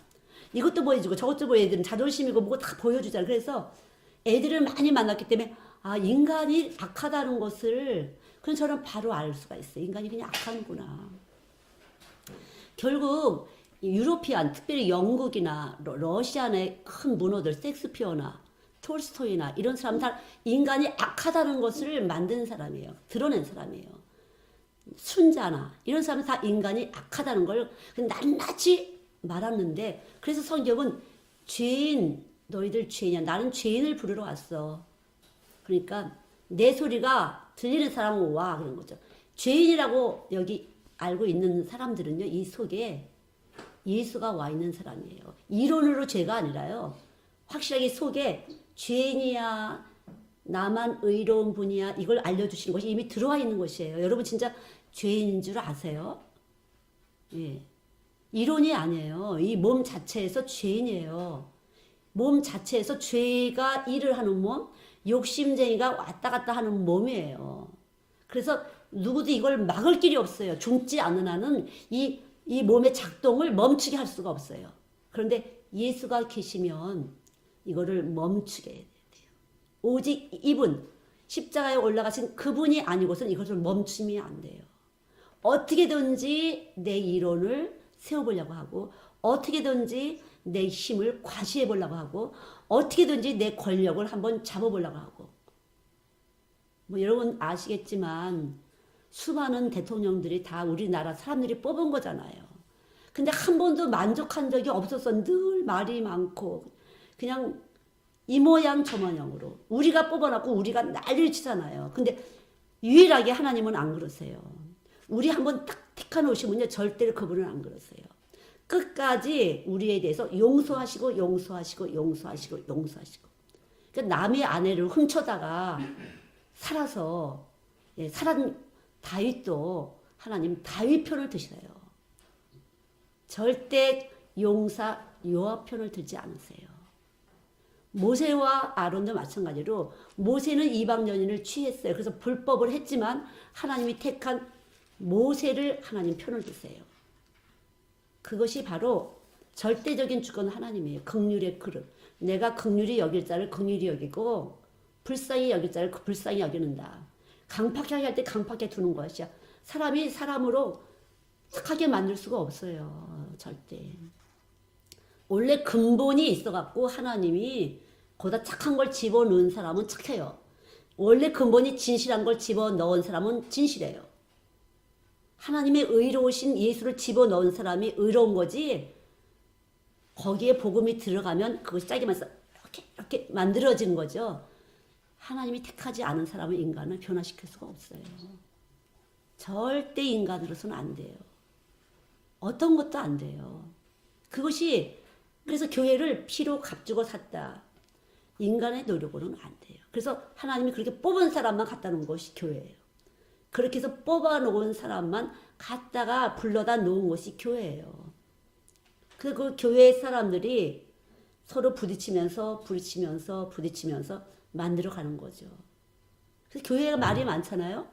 이것도 보여주고 저것도 보여주고 애들은 자존심이고 뭐고 다 보여주잖아. 그래서 애들을 많이 만났기 때문에 인간이 악하다는 것을 그냥 저는 바로 알 수가 있어요. 인간이 그냥 악하구나. 결국 유로피안, 특별히 영국이나 러시아의 큰 문호들, 섹스피어나 톨스토이나 이런 사람은 다 인간이 악하다는 것을 만든 사람이에요. 드러낸 사람이에요. 순자나 이런 사람은 다 인간이 악하다는 걸 낱낱이 말하는데 그래서 성경은 죄인, 너희들 죄인이야. 나는 죄인을 부르러 왔어. 그러니까 내 소리가 들리는 사람은 와 그런 거죠. 죄인이라고 여기 알고 있는 사람들은요. 이 속에 예수가 와 있는 사람이에요. 이론으로 죄가 아니라요. 확실하게 속에 죄인이야, 나만 의로운 분이야 이걸 알려주시는 것이 이미 들어와 있는 것이에요. 여러분 진짜 죄인인 줄 아세요? 예. 이론이 아니에요. 이 몸 자체에서 죄인이에요. 몸 자체에서 죄가 일을 하는 몸, 욕심쟁이가 왔다 갔다 하는 몸이에요. 그래서 누구도 이걸 막을 길이 없어요. 죽지 않는 한은 이 몸의 작동을 멈추게 할 수가 없어요. 그런데 예수가 계시면 이거를 멈추게 돼요. 오직 이분, 십자가에 올라가신 그분이 아니고선 이것을 멈추면 안 돼요. 어떻게든지 내 이론을 세워보려고 하고 어떻게든지 내 힘을 과시해보려고 하고 어떻게든지 내 권력을 한번 잡아보려고 하고 뭐 여러분 아시겠지만 수많은 대통령들이 다 우리나라 사람들이 뽑은 거잖아요. 근데 한 번도 만족한 적이 없었어. 늘 말이 많고 그냥 이 모양 저 모양으로 우리가 뽑아놨고 우리가 난리를 치잖아요. 근데 유일하게 하나님은 안 그러세요. 우리 한번 딱 택해놓으시면요 절대로 그분은 안 그러세요. 끝까지 우리에 대해서 용서하시고 용서하시고 용서하시고 용서하시고 그러니까 남의 아내를 훔쳐다가 살아서 살한 다윗도 하나님 다윗 편을 드시래요. 절대 용사 요압 편을 들지 않으세요. 모세와 아론도 마찬가지로 모세는 이방 여인을 취했어요. 그래서 불법을 했지만 하나님이 택한 모세를 하나님 편을 드세요. 그것이 바로 절대적인 주권 하나님이에요. 긍휼의 그릇. 내가 긍휼히 여길 자를 긍휼히 여기고 불쌍히 여길 자를 불쌍히 여기는다. 강팍하게 할 때 강팍하게 두는 것이야. 사람이 사람으로 착하게 만들 수가 없어요. 절대. 원래 근본이 있어갖고 하나님이 거기다 착한 걸 집어넣은 사람은 착해요. 원래 근본이 진실한 걸 집어넣은 사람은 진실해요. 하나님의 의로우신 예수를 집어넣은 사람이 의로운 거지 거기에 복음이 들어가면 그것이 짜기만 해서 이렇게 만들어지는 거죠. 하나님이 택하지 않은 사람은 인간을 변화시킬 수가 없어요. 절대 인간으로서는 안 돼요. 어떤 것도 안 돼요. 그것이 그래서 교회를 피로 값주고 샀다. 인간의 노력으로는 안 돼요. 그래서 하나님이 그렇게 뽑은 사람만 갖다 놓은 것이 교회예요. 그렇게 해서 뽑아 놓은 사람만 갖다가 불러다 놓은 것이 교회예요. 그 교회 사람들이 서로 부딪히면서 만들어 가는 거죠. 그래서 교회가 말이 많잖아요.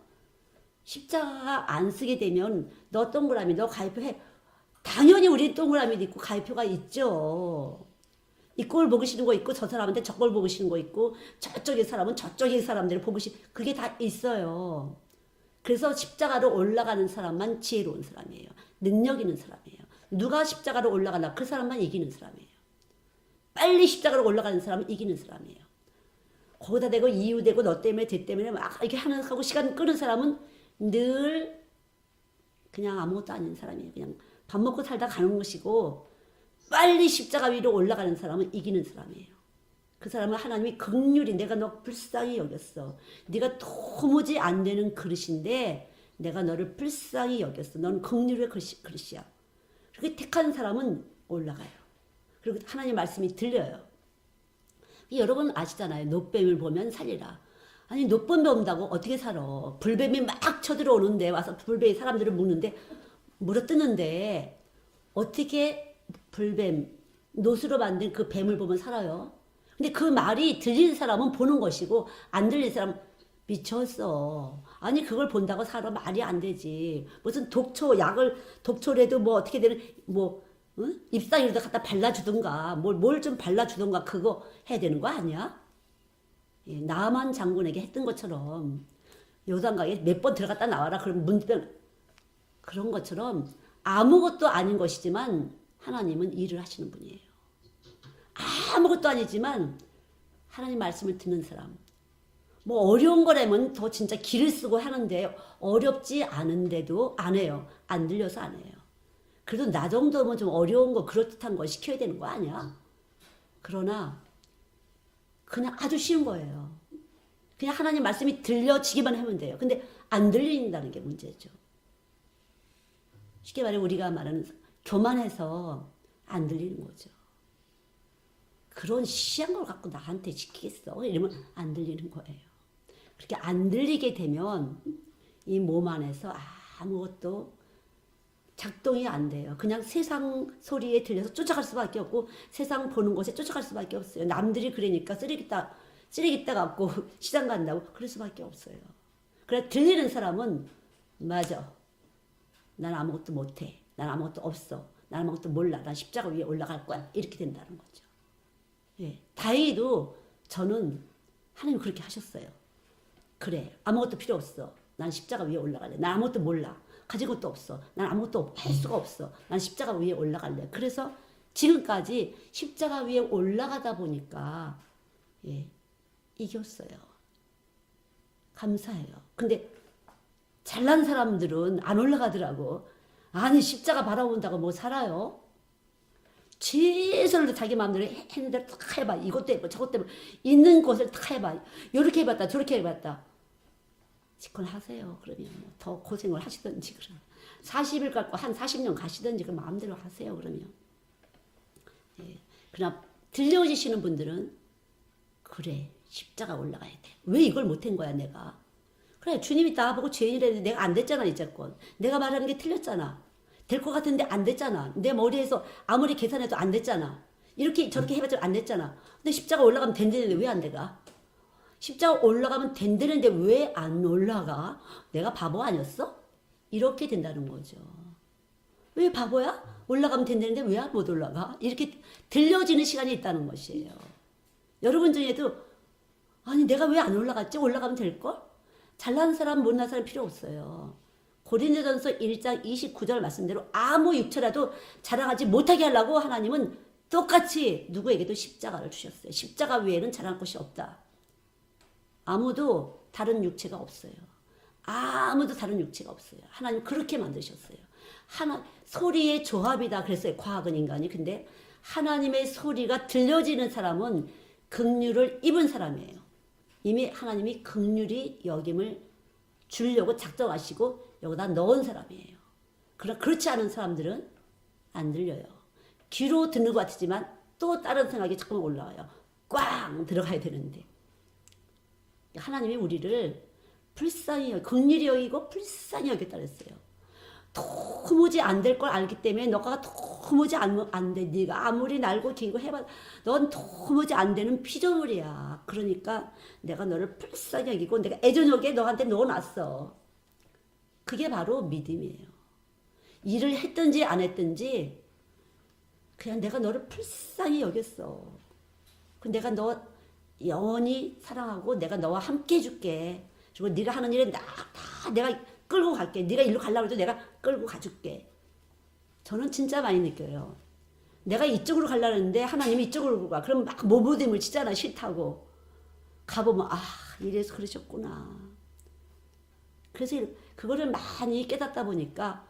십자가 안 쓰게 되면 너 동그라미 너 가입해. 당연히 우리 동그라미도 있고 가입표가 있죠. 이 꼴 보기 싫은 거 있고 저 사람한테 저 꼴 보기 싫은 거 있고 저쪽의 사람은 저쪽의 사람들을 보기 싫은 그게 다 있어요. 그래서 십자가로 올라가는 사람만 지혜로운 사람이에요. 능력 있는 사람이에요. 누가 십자가로 올라가나 그 사람만 이기는 사람이에요. 빨리 십자가로 올라가는 사람은 이기는 사람이에요. 거기다 대고 이유대고 너 때문에 쟤 때문에 막 이렇게 하고 시간 끄는 사람은 늘 그냥 아무것도 아닌 사람이에요. 그냥 밥 먹고 살다 가는 것이고 빨리 십자가 위로 올라가는 사람은 이기는 사람이에요. 그 사람은 하나님이 긍휼히 내가 너 불쌍히 여겼어. 네가 도무지 안 되는 그릇인데 내가 너를 불쌍히 여겼어. 넌 긍휼의 그릇이야. 그렇게 택한 사람은 올라가요. 그리고 하나님 말씀이 들려요. 여러분 아시잖아요. 노뱀을 보면 살리라. 아니 노뱀 본다고 어떻게 살아. 불뱀이 막 쳐들어오는데 와서 불뱀이 사람들을 먹는데 물어뜯는데 어떻게 불뱀 노수로 만든 그 뱀을 보면 살아요. 근데 그 말이 들리는 사람은 보는 것이고 안 들리는 사람은 미쳤어. 아니 그걸 본다고 살아 말이 안 되지. 무슨 독초라도 뭐 어떻게 되는 뭐 응? 잎사귀로도 갖다 발라주든가 뭘 좀 발라주든가 그거 해야 되는 거 아니야? 예, 나만 장군에게 했던 것처럼 요단강에 몇 번 들어갔다 나와라 그럼 문병 그런 것처럼 아무것도 아닌 것이지만 하나님은 일을 하시는 분이에요. 아무것도 아니지만 하나님 말씀을 듣는 사람 뭐 어려운 거라면 더 진짜 기를 쓰고 하는데 어렵지 않은데도 안 해요. 안 들려서 안 해요. 그래도 나 정도면 좀 어려운 거 그럴듯한 거 시켜야 되는 거 아니야? 그러나 그냥 아주 쉬운 거예요. 그냥 하나님 말씀이 들려지기만 하면 돼요. 근데 안 들린다는 게 문제죠. 쉽게 말해 우리가 말하는 교만해서 안 들리는 거죠. 그런 시한 걸 갖고 나한테 시키겠어? 이러면 안 들리는 거예요. 그렇게 안 들리게 되면 이 몸 안에서 아무것도 작동이 안 돼요. 그냥 세상 소리에 들려서 쫓아갈 수밖에 없고 세상 보는 것에 쫓아갈 수밖에 없어요. 남들이 그러니까 쓰레기 따 갖고 시장 간다고 그럴 수밖에 없어요. 그래 들리는 사람은 맞아. 난 아무것도 못해. 난 아무것도 없어. 난 아무것도 몰라. 난 십자가 위에 올라갈 거야. 이렇게 된다는 거죠. 예, 다행히도 저는 하나님 그렇게 하셨어요. 그래 아무것도 필요 없어. 난 십자가 위에 올라갈래. 난 아무것도 몰라. 가진 것도 없어. 난 아무것도 할 수가 없어. 난 십자가 위에 올라갈래. 그래서 지금까지 십자가 위에 올라가다 보니까 예, 이겼어요. 감사해요. 근데 잘난 사람들은 안 올라가더라고. 아니 십자가 바라본다고 뭐 살아요? 최선을 자기 마음대로 했는 대로 딱 해봐. 이것도 해봐. 저것도 해봐. 있는 것을 딱 해봐. 이렇게 해봤다. 저렇게 해봤다. 지금 하세요. 그러면 더 고생을 하시든지 그럼 40일 갖고 한 40년 가시든지 그 마음대로 하세요. 그러면 예. 그러나 들려주시는 분들은 그래 십자가 올라가야 돼. 왜 이걸 못한 거야 내가. 그래 주님이 나보고 죄인이라는데 내가 안 됐잖아 이제껏. 내가 말하는 게 틀렸잖아. 될 것 같은데 안 됐잖아. 내 머리에서 아무리 계산해도 안 됐잖아. 이렇게 저렇게 해봤자 안 됐잖아. 근데 십자가 올라가면 된다는데 왜 안 돼가? 십자가 올라가면 된다는데 왜 안 올라가? 내가 바보 아니었어? 이렇게 된다는 거죠. 왜 바보야? 올라가면 된다는데 왜 못 올라가? 이렇게 들려지는 시간이 있다는 것이에요. 여러분 중에도 아니 내가 왜 안 올라갔지? 올라가면 될걸? 잘난 사람 못난 사람 필요 없어요. 고린도전서 1장 29절 말씀대로 아무 육체라도 자랑하지 못하게 하려고 하나님은 똑같이 누구에게도 십자가를 주셨어요. 십자가 외에는 자랑할 것이 없다. 아무도 다른 육체가 없어요. 아무도 다른 육체가 없어요. 하나님 그렇게 만드셨어요. 소리의 조합이다 그랬어요. 과학은 인간이. 근데 하나님의 소리가 들려지는 사람은 긍휼을 입은 사람이에요. 이미 하나님이 긍휼히 여김을 주려고 작정하시고 여기다 넣은 사람이에요. 그렇지 않은 사람들은 안 들려요. 귀로 듣는 것 같지만 또 다른 생각이 자꾸 올라와요. 꽝 들어가야 되는데. 하나님이 우리를 불쌍히 긍휼히 여기고 불쌍히 여겼다 그랬어요. 도무지 안 될 걸 알기 때문에 너가 도무지 안 돼. 네가 아무리 날고 기고 해봐. 넌 도무지 안 되는 피조물이야. 그러니까 내가 너를 불쌍히 여기고 내가 애저녁에 너한테 넣어놨어. 그게 바로 믿음이에요. 일을 했든지 안 했든지 그냥 내가 너를 불쌍히 여겼어. 내가 너 영원히 사랑하고 내가 너와 함께 해줄게. 그리고 네가 하는 일에 다 내가 끌고 갈게. 네가 일로 가려고 해도 내가 끌고 가줄게. 저는 진짜 많이 느껴요. 내가 이쪽으로 가려는데 하나님이 이쪽으로 가. 그럼 막 몸부림을 치잖아. 싫다고. 가보면 이래서 그러셨구나. 그래서 그거를 많이 깨닫다 보니까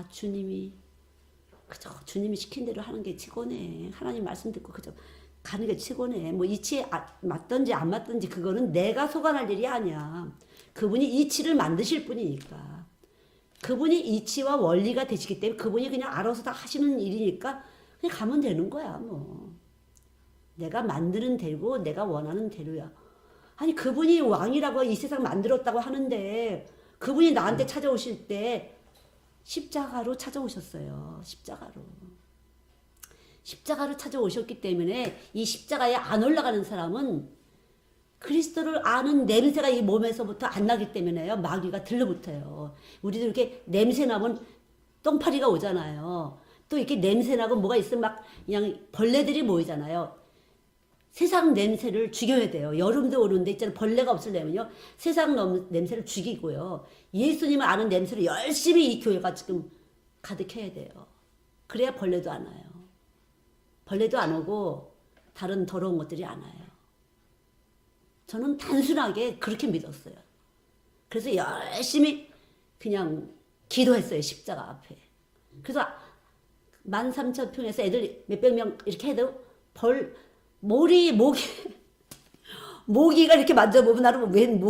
주님이 그저 주님이 시킨 대로 하는 게 최고네. 하나님 말씀 듣고 그저 가는 게 최고네. 뭐 이치에 맞든지 안 맞든지 그거는 내가 소관할 일이 아니야. 그분이 이치를 만드실 분이니까. 그분이 이치와 원리가 되시기 때문에 그분이 그냥 알아서 다 하시는 일이니까 그냥 가면 되는 거야. 뭐 내가 만드는 대로 내가 원하는 대로야. 아니 그분이 왕이라고 이 세상 만들었다고 하는데 그분이 나한테 찾아오실 때 십자가로 찾아오셨어요. 십자가로 찾아오셨기 때문에 이 십자가에 안 올라가는 사람은 그리스도를 아는 냄새가 이 몸에서부터 안 나기 때문에요. 마귀가 들러붙어요. 우리도 이렇게 냄새 나면 똥파리가 오잖아요. 또 이렇게 냄새 나고 뭐가 있으면 막 그냥 벌레들이 모이잖아요. 세상 냄새를 죽여야 돼요. 여름도 오는데 있잖아요. 벌레가 없으려면요. 세상 냄새를 죽이고요. 예수님을 아는 냄새를 열심히 이 교회가 지금 가득해야 돼요. 그래야 벌레도 안 와요. 벌레도 안 오고 다른 더러운 것들이 안 와요. 저는 단순하게 그렇게 믿었어요. 그래서 열심히 그냥 기도했어요. 십자가 앞에. 그래서 13,000평에서 애들 몇백 명 이렇게 해도 모기가 이렇게 만져보면 나는 웬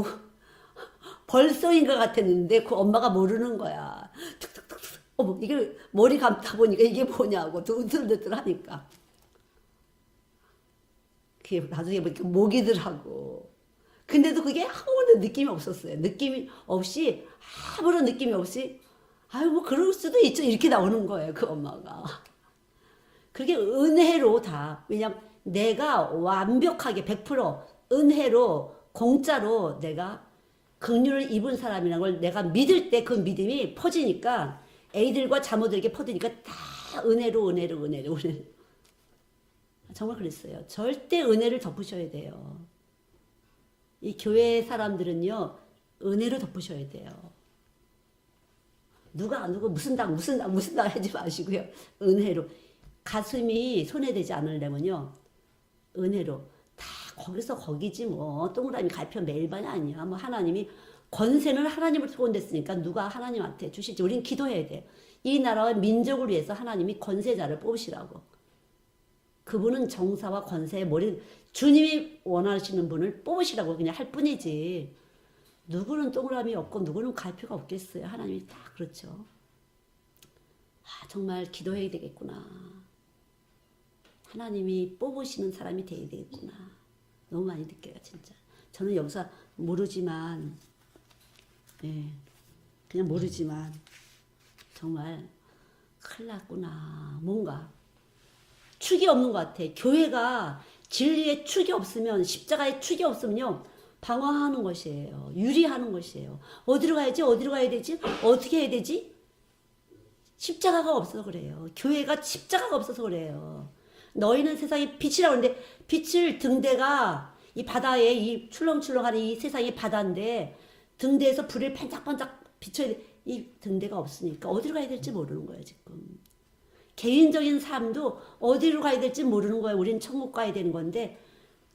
벌써인 것 같았는데 그 엄마가 모르는 거야. 툭툭툭. 이게 머리 감다 보니까 이게 뭐냐고 으들으들 하니까. 그게 나중에 보니까 모기들하고. 근데도 그게 아무런 느낌이 없었어요. 느낌이 없이 아무런 느낌이 없이 뭐 그럴 수도 있죠. 이렇게 나오는 거예요. 그 엄마가. 그게 은혜로 다. 왜냐면 내가 완벽하게 100% 은혜로 공짜로 내가 긍휼을 입은 사람이라는 걸 내가 믿을 때 그 믿음이 퍼지니까 애들과 자모들에게 퍼지니까 다 은혜로. 정말 그랬어요. 절대 은혜를 덮으셔야 돼요. 이 교회 사람들은요. 은혜로 덮으셔야 돼요. 누가 무슨 당 하지 마시고요. 은혜로. 가슴이 손해되지 않으려면요. 은혜로. 다 거기서 거기지 뭐. 동그라미 갈편 매일반이 아니야. 뭐 하나님이 권세는 하나님을 소원됐으니까 누가 하나님한테 주실지 우린 기도해야 돼. 이 나라와 민족을 위해서 하나님이 권세자를 뽑으시라고. 그분은 정사와 권세의 머리 주님이 원하시는 분을 뽑으시라고 그냥 할 뿐이지. 누구는 동그라미 없고 누구는 갈표가 없겠어요. 하나님이 다 그렇죠. 정말 기도해야 되겠구나. 하나님이 뽑으시는 사람이 돼야 되겠구나. 너무 많이 느껴요, 진짜. 저는 여기서 모르지만, 그냥 모르지만, 정말 큰일 났구나. 뭔가 축이 없는 것 같아. 교회가 진리의 축이 없으면, 십자가의 축이 없으면요, 방황하는 것이에요. 유리하는 것이에요. 어디로 가야 되지? 어떻게 해야 되지? 십자가가 없어서 그래요. 교회가 십자가가 없어서 그래요. 너희는 세상의 빛이라고 하는데 빛을 등대가 이 바다에 이 출렁출렁하는 이 세상의 바다인데 등대에서 불을 반짝반짝 비춰야 돼. 이 등대가 없으니까 어디로 가야 될지 모르는 거예요. 지금 개인적인 삶도 어디로 가야 될지 모르는 거예요. 우리는 천국 가야 되는 건데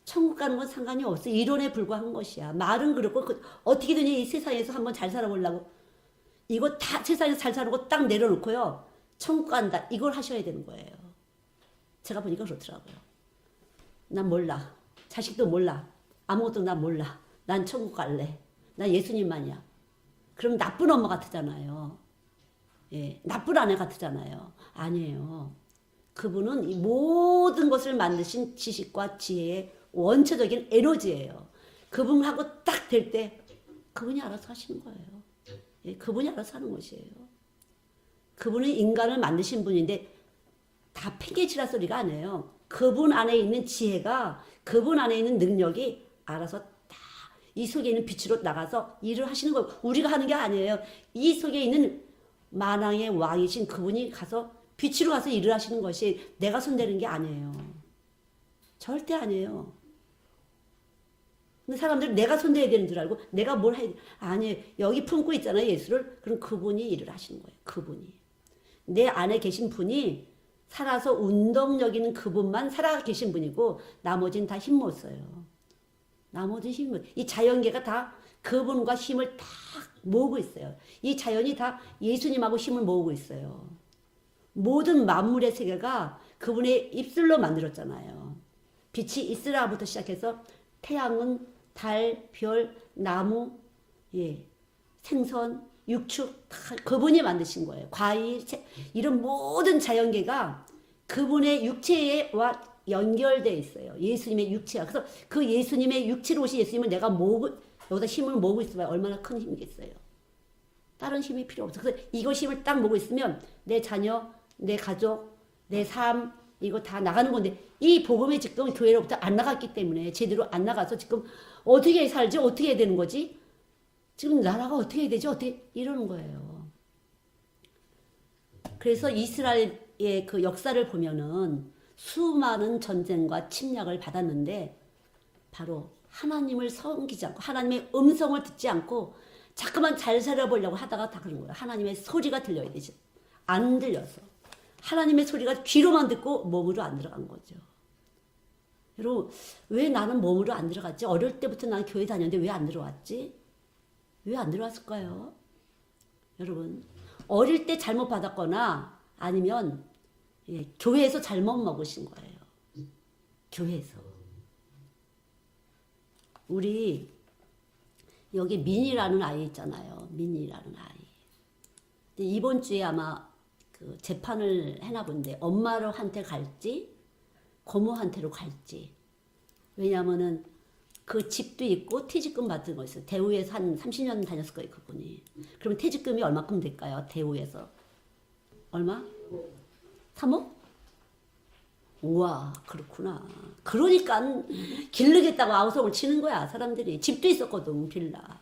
천국 가는 건 상관이 없어. 이론에 불과한 것이야. 말은 그렇고 어떻게든 이 세상에서 한번 잘 살아보려고 이거 다 세상에서 잘 살고 딱 내려놓고요. 천국 간다. 이걸 하셔야 되는 거예요. 제가 보니까 그렇더라고요. 난 몰라. 자식도 몰라. 아무것도 난 몰라. 난 천국 갈래. 난 예수님만이야. 그럼 나쁜 엄마 같잖아요. 나쁜 아내 같잖아요. 아니에요. 그분은 이 모든 것을 만드신 지식과 지혜의 원초적인 에너지예요. 그분하고 딱 될 때 그분이 알아서 하시는 거예요. 그분이 알아서 하는 것이에요. 그분은 인간을 만드신 분인데 다 팽개치라 소리가 아니에요. 그분 안에 있는 지혜가 그분 안에 있는 능력이 알아서 다 이 속에 있는 빛으로 나가서 일을 하시는 거예요. 우리가 하는 게 아니에요. 이 속에 있는 만왕의 왕이신 그분이 가서 빛으로 가서 일을 하시는 것이 내가 손대는 게 아니에요. 절대 아니에요. 근데 사람들은 내가 손대야 되는 줄 알고 내가 뭘 해야 돼. 아니에요. 여기 품고 있잖아요. 예수를. 그럼 그분이 일을 하시는 거예요. 그분이. 내 안에 계신 분이 살아서 운동력 있는 그분만 살아 계신 분이고 나머지는 다 힘 못 써요. 나머지 힘을 이 자연계가 다 그분과 힘을 다 모으고 있어요. 이 자연이 다 예수님하고 힘을 모으고 있어요. 모든 만물의 세계가 그분의 입술로 만들었잖아요. 빛이 있으라부터 시작해서 태양은 달, 별, 나무, 예, 생선, 육축 다 그분이 만드신 거예요. 과일, 이런 모든 자연계가 그분의 육체와 연결되어 있어요. 예수님의 육체와. 그래서 그 예수님의 육체로 오신 예수님을 내가 여기다 힘을 모으고 있으면 얼마나 큰 힘이겠어요. 다른 힘이 필요 없어. 그래서 이거 힘을 딱 모으고 있으면 내 자녀, 내 가족, 내 삶, 이거 다 나가는 건데 이 복음이 지금 교회로부터 안 나갔기 때문에 제대로 안 나가서 지금 어떻게 살지? 어떻게 해야 되는 거지? 지금 나라가 어떻게 해야 되지? 어떻게 이러는 거예요. 그래서 이스라엘의 그 역사를 보면은 수많은 전쟁과 침략을 받았는데 바로 하나님을 섬기지 않고 하나님의 음성을 듣지 않고 자꾸만 잘 살아보려고 하다가 다 그런 거예요. 하나님의 소리가 들려야 되지. 안 들려서. 하나님의 소리가 귀로만 듣고 몸으로 안 들어간 거죠. 여러분, 왜 나는 몸으로 안 들어갔지? 어릴 때부터 나는 교회 다녔는데 왜 안 들어왔지? 왜 안 들어왔을까요? 여러분, 어릴 때 잘못 받았거나 아니면 교회에서 잘못 먹으신 거예요. 교회에서. 우리 여기 민이라는 아이 있잖아요. 민이라는 아이. 이번 주에 아마 그 재판을 해나 본데 엄마한테 갈지 고모한테로 갈지. 왜냐하면은 그 집도 있고 퇴직금 받은 거 있어요. 대우에서 한 30년 다녔을 거예요, 그분이. 그러면 퇴직금이 얼마큼 될까요? 대우에서. 얼마? 3억? 우와, 그렇구나. 그러니까 기르겠다고 아우성을 치는 거야, 사람들이. 집도 있었거든, 빌라.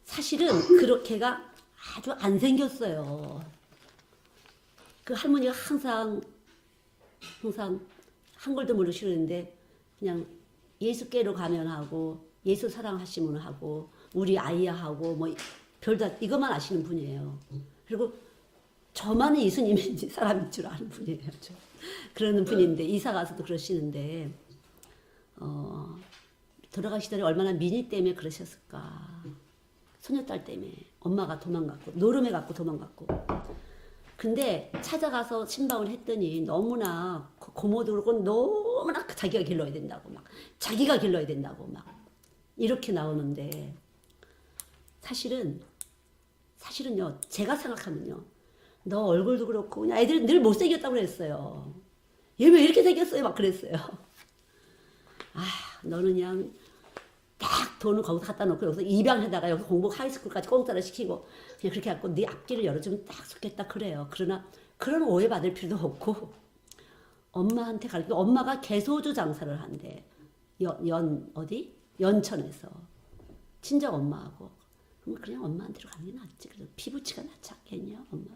사실은 그렇게가 아주 안 생겼어요. 그 할머니가 항상 한글도 모르시는데 그냥 예수께로 가면 하고 예수 사랑하시면 하고 우리 아이야 하고 뭐 별다 이것만 아시는 분이에요. 그리고 저만이 예수님인지 사람인 줄 아는 분이에요. 그러는 분인데 이사 가서도 그러시는데 돌아가시더니 얼마나 민희 때문에 그러셨을까. 소녀딸 때문에 엄마가 도망갔고 노름해 갖고 도망갔고. 근데 찾아가서 신방을 했더니 너무나 고모도 그렇고 너무나 자기가 길러야 된다고 막 자기가 길러야 된다고 막 이렇게 나오는데 사실은요 제가 생각하면요 너 얼굴도 그렇고 그냥 애들이 늘 못생겼다고 그랬어요. 얘 왜 이렇게 생겼어요? 막 그랬어요. 아 너는 그냥 딱 돈을 거기서 갖다 놓고 여기서 입양해다가 여기서 공부 하이스쿨까지 공짜로 시키고 그냥 그렇게 갖고 네 앞길을 열어주면 딱 좋겠다 그래요. 그러나 그런 오해받을 필요도 없고 엄마한테 가르치고 엄마가 개소주 장사를 한대. 어디? 연천에서 친정 엄마하고. 그럼 그냥 엄마한테로 가는 게 낫지. 그래서 피부치가 낫지 않겠냐 엄마.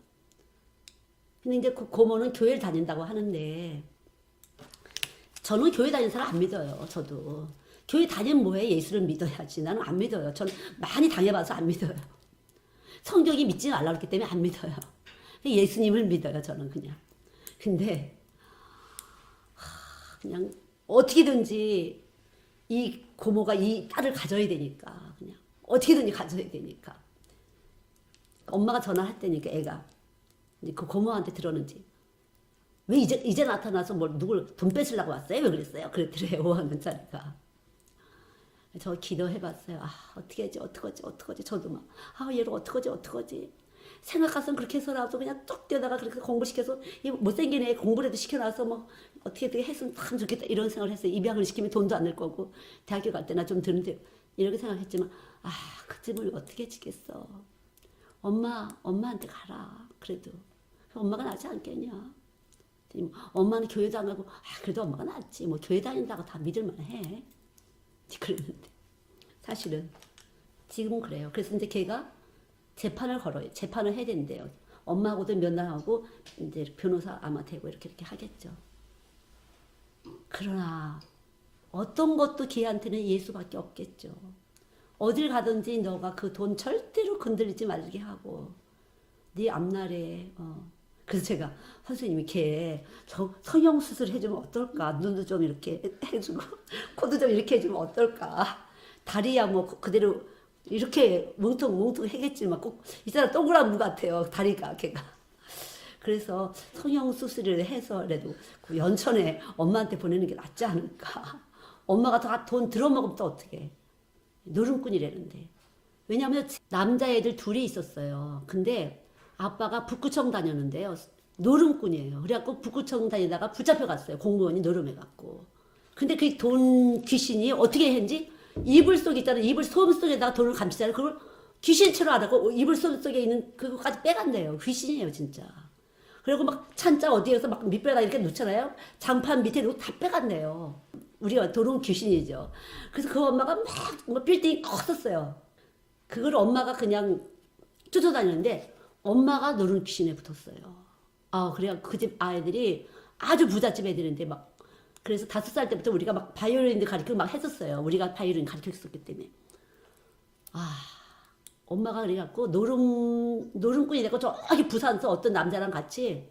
근데 이제 그 고모는 교회를 다닌다고 하는데 저는 교회 다니는 사람 안 믿어요. 저도. 교회 다니면 뭐해? 예수를 믿어야지. 나는 안 믿어요. 저는 많이 당해봐서 안 믿어요. 성경이 믿지 말라고 했기 때문에 안 믿어요. 예수님을 믿어요. 저는 그냥. 근데 그냥 어떻게든지 이 고모가 이 딸을 가져야 되니까 그냥 어떻게든지 가져야 되니까 엄마가 전화할 때니까 애가 이제 그 고모한테 들었는지 왜 이제 나타나서 뭘 누굴 돈 뺏으려고 왔어요? 왜 그랬어요? 그랬더래요. 5학년짜리가. 저 기도해봤어요. 아 어떻게 하지 어떡하지 저도 막 아 얘를 어떡하지 생각해서는 그렇게 해서라도 그냥 뚝 뛰어다가 그렇게 공부시켜서 이 못생긴 애 공부라도 시켜놔서 뭐 어떻게 했으면 참 좋겠다 이런 생각을 했어요. 입양을 시키면 돈도 안 낼 거고 대학교 갈 때나 좀 드는데 이렇게 생각했지만 아 그 짐을 어떻게 지겠어. 엄마한테 가라. 그래도 엄마가 낫지 않겠냐. 엄마는 교회도 안 가고 아 그래도 엄마가 낫지 뭐 교회 다닌다고 다 믿을만해. 그랬는데 사실은 지금은 그래요. 그래서 이제 걔가 재판을 해야 된대요. 엄마하고도 면담하고 이제 변호사 아마 되고 이렇게 하겠죠. 그러나 어떤 것도 걔한테는 예수밖에 없겠죠. 어딜 가든지 너가 그 돈 절대로 건드리지 말게 하고 네 앞날에 그래서 제가 선생님이 걔 성형수술 해주면 어떨까? 눈도 좀 이렇게 해주고 코도 좀 이렇게 해주면 어떨까? 다리야 뭐 그대로 이렇게 뭉퉁뭉퉁 해겠지만 꼭 이 사람 동그란 무 같아요. 다리가 걔가. 그래서 성형수술을 해서라도 그 연천에 엄마한테 보내는 게 낫지 않을까? 엄마가 다 돈 들어먹으면 또 어떡해? 노름꾼이라는데. 왜냐하면 남자애들 둘이 있었어요. 근데 아빠가 북구청 다녔는데요. 노름꾼이에요. 그래갖고 북구청 다니다가 붙잡혀 갔어요. 공무원이 노름해갖고. 근데 그 돈 귀신이 어떻게 했는지 이불 속 있잖아요. 이불 솜 속에다가 돈을 감추잖아요. 그걸 귀신처럼 알았고 이불 솜 속에 있는 그거까지 빼간대요. 귀신이에요 진짜. 그리고 막 찬자 어디에서 막 밑에다 이렇게 놓잖아요. 장판 밑에 놓고 다 빼간대요. 우리가 도롱 귀신이죠. 그래서 그 엄마가 막 빌딩이 컸었어요. 그걸 엄마가 그냥 쫓아다녔는데 엄마가 노름 귀신에 붙었어요. 그래야 그 집 아이들이 아주 부잣집 애들인데 막 그래서 5살 때부터 우리가 막 바이올린도 가르치고 막 했었어요. 우리가 바이올린 가르쳤었기 때문에. 엄마가 그래갖고 노름꾼이 되고 저기 부산서 어떤 남자랑 같이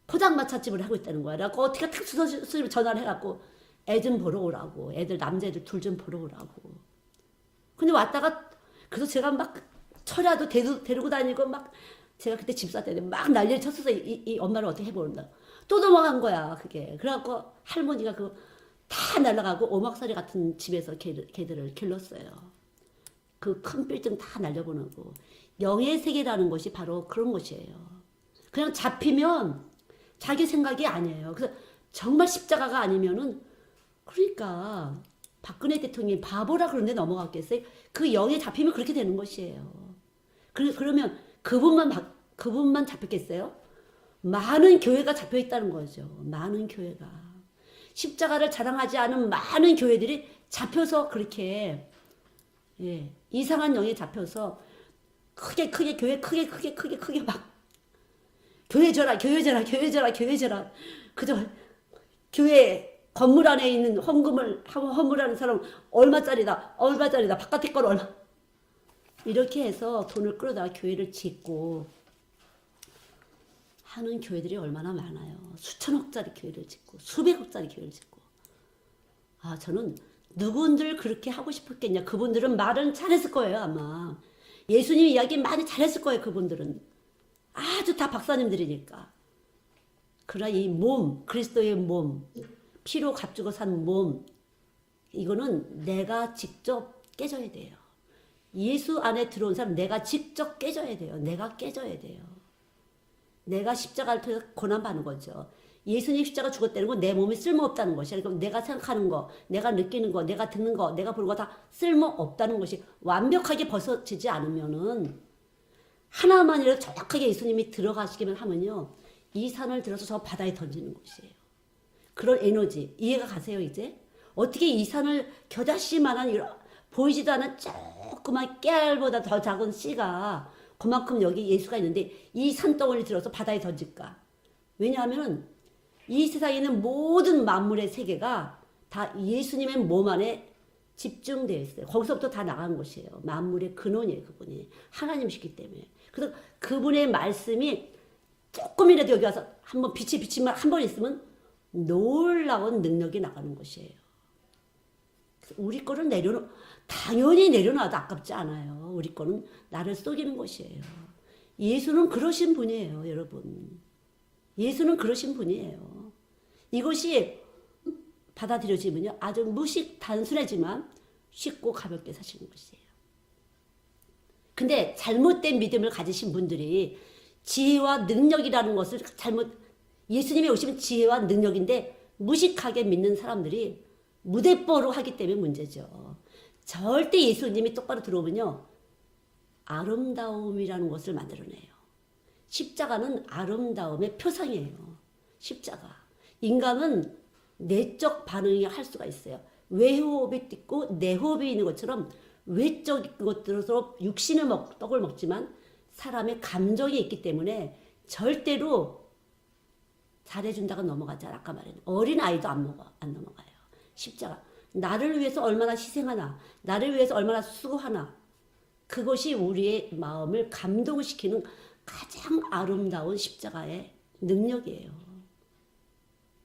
포장마차집을 하고 있다는 거야. 그래갖고 어떻게 탁 수술 전화를 해갖고 애 좀 보러 오라고. 애들 남자애들 둘 좀 보러 오라고. 근데 왔다가 그래서 제가 막 철야도 데리고 다니고 막 제가 그때 집사 때문에 막 난리를 쳤었어. 이 엄마를 어떻게 해보는다. 또 넘어간 거야 그게. 그래갖고 할머니가 그 다 날아가고 오막살이 같은 집에서 걔들을 길렀어요. 그 큰 빌딩 다 날려보내고. 영의 세계라는 것이 바로 그런 것이에요. 그냥 잡히면 자기 생각이 아니에요. 그래서 정말 십자가가 아니면은 그러니까 박근혜 대통령이 바보라 그런데 넘어갔겠어요? 그 영에 잡히면 그렇게 되는 것이에요. 그러면 그분만 잡혔겠어요? 많은 교회가 잡혀 있다는 거죠. 많은 교회가. 십자가를 자랑하지 않은 많은 교회들이 잡혀서 그렇게 이상한 영에 잡혀서 크게 교회 크게 막 교회 져라 그저 교회 건물 안에 있는 헌물하는 사람 얼마짜리다 바깥에 걸 얼마 이렇게 해서 돈을 끌어다가 교회를 짓고 하는 교회들이 얼마나 많아요. 수천억짜리 교회를 짓고 수백억짜리 교회를 짓고. 저는 누군들 그렇게 하고 싶었겠냐. 그분들은 말은 잘했을 거예요 아마. 예수님 이야기 많이 잘했을 거예요 그분들은. 아주 다 박사님들이니까. 그러나 이 몸, 그리스도의 몸, 피로 값주고 산 몸, 이거는 내가 직접 깨져야 돼요. 예수 안에 들어온 사람 내가 직접 깨져야 돼요. 내가 깨져야 돼요. 내가 십자가를 통해서 고난받는 거죠. 예수님 십자가 죽었다는 건 내 몸이 쓸모없다는 것이야. 그러니까 내가 생각하는 거, 내가 느끼는 거, 내가 듣는 거, 내가 보는 거 다 쓸모없다는 것이 완벽하게 벗어지지 않으면은 하나만이라도 정확하게 예수님이 들어가시기만 하면요. 이 산을 들어서 저 바다에 던지는 것이에요. 그런 에너지 이해가 가세요 이제? 어떻게 이 산을 겨자씨만한 보이지도 않은 조그만 깨알보다 더 작은 씨가 그만큼 여기 예수가 있는데 이 산덩어리를 들어서 바다에 던질까? 왜냐하면 이 세상에 있는 모든 만물의 세계가 다 예수님의 몸 안에 집중되어 있어요. 거기서부터 다 나간 것이에요. 만물의 근원이에요. 그분이 하나님이시기 때문에. 그래서 그분의 말씀이 조금이라도 여기 와서 한번 빛이 비치면 한 번 있으면 놀라운 능력이 나가는 것이에요. 우리 거를 당연히 내려놔도 아깝지 않아요. 우리 거는 나를 속이는 것이에요. 예수는 그러신 분이에요, 여러분. 예수는 그러신 분이에요. 이것이 받아들여지면요, 아주 단순하지만 쉽고 가볍게 사시는 것이에요. 근데 잘못된 믿음을 가지신 분들이 지혜와 능력이라는 것을 예수님이 오시면 지혜와 능력인데 무식하게 믿는 사람들이 무대뽀로 하기 때문에 문제죠. 절대 예수님이 똑바로 들어오면요, 아름다움이라는 것을 만들어내요. 십자가는 아름다움의 표상이에요. 십자가. 인간은 내적 반응이 할 수가 있어요. 외호흡이 있고 내호흡이 있는 것처럼 외적 것들로 육신의 떡을 먹지만 사람의 감정이 있기 때문에 절대로 잘해준다고 넘어가지 않아. 아까 말했는 어린아이도 안 넘어가요. 십자가. 나를 위해서 얼마나 희생하나, 나를 위해서 얼마나 수고하나, 그것이 우리의 마음을 감동시키는 가장 아름다운 십자가의 능력이에요.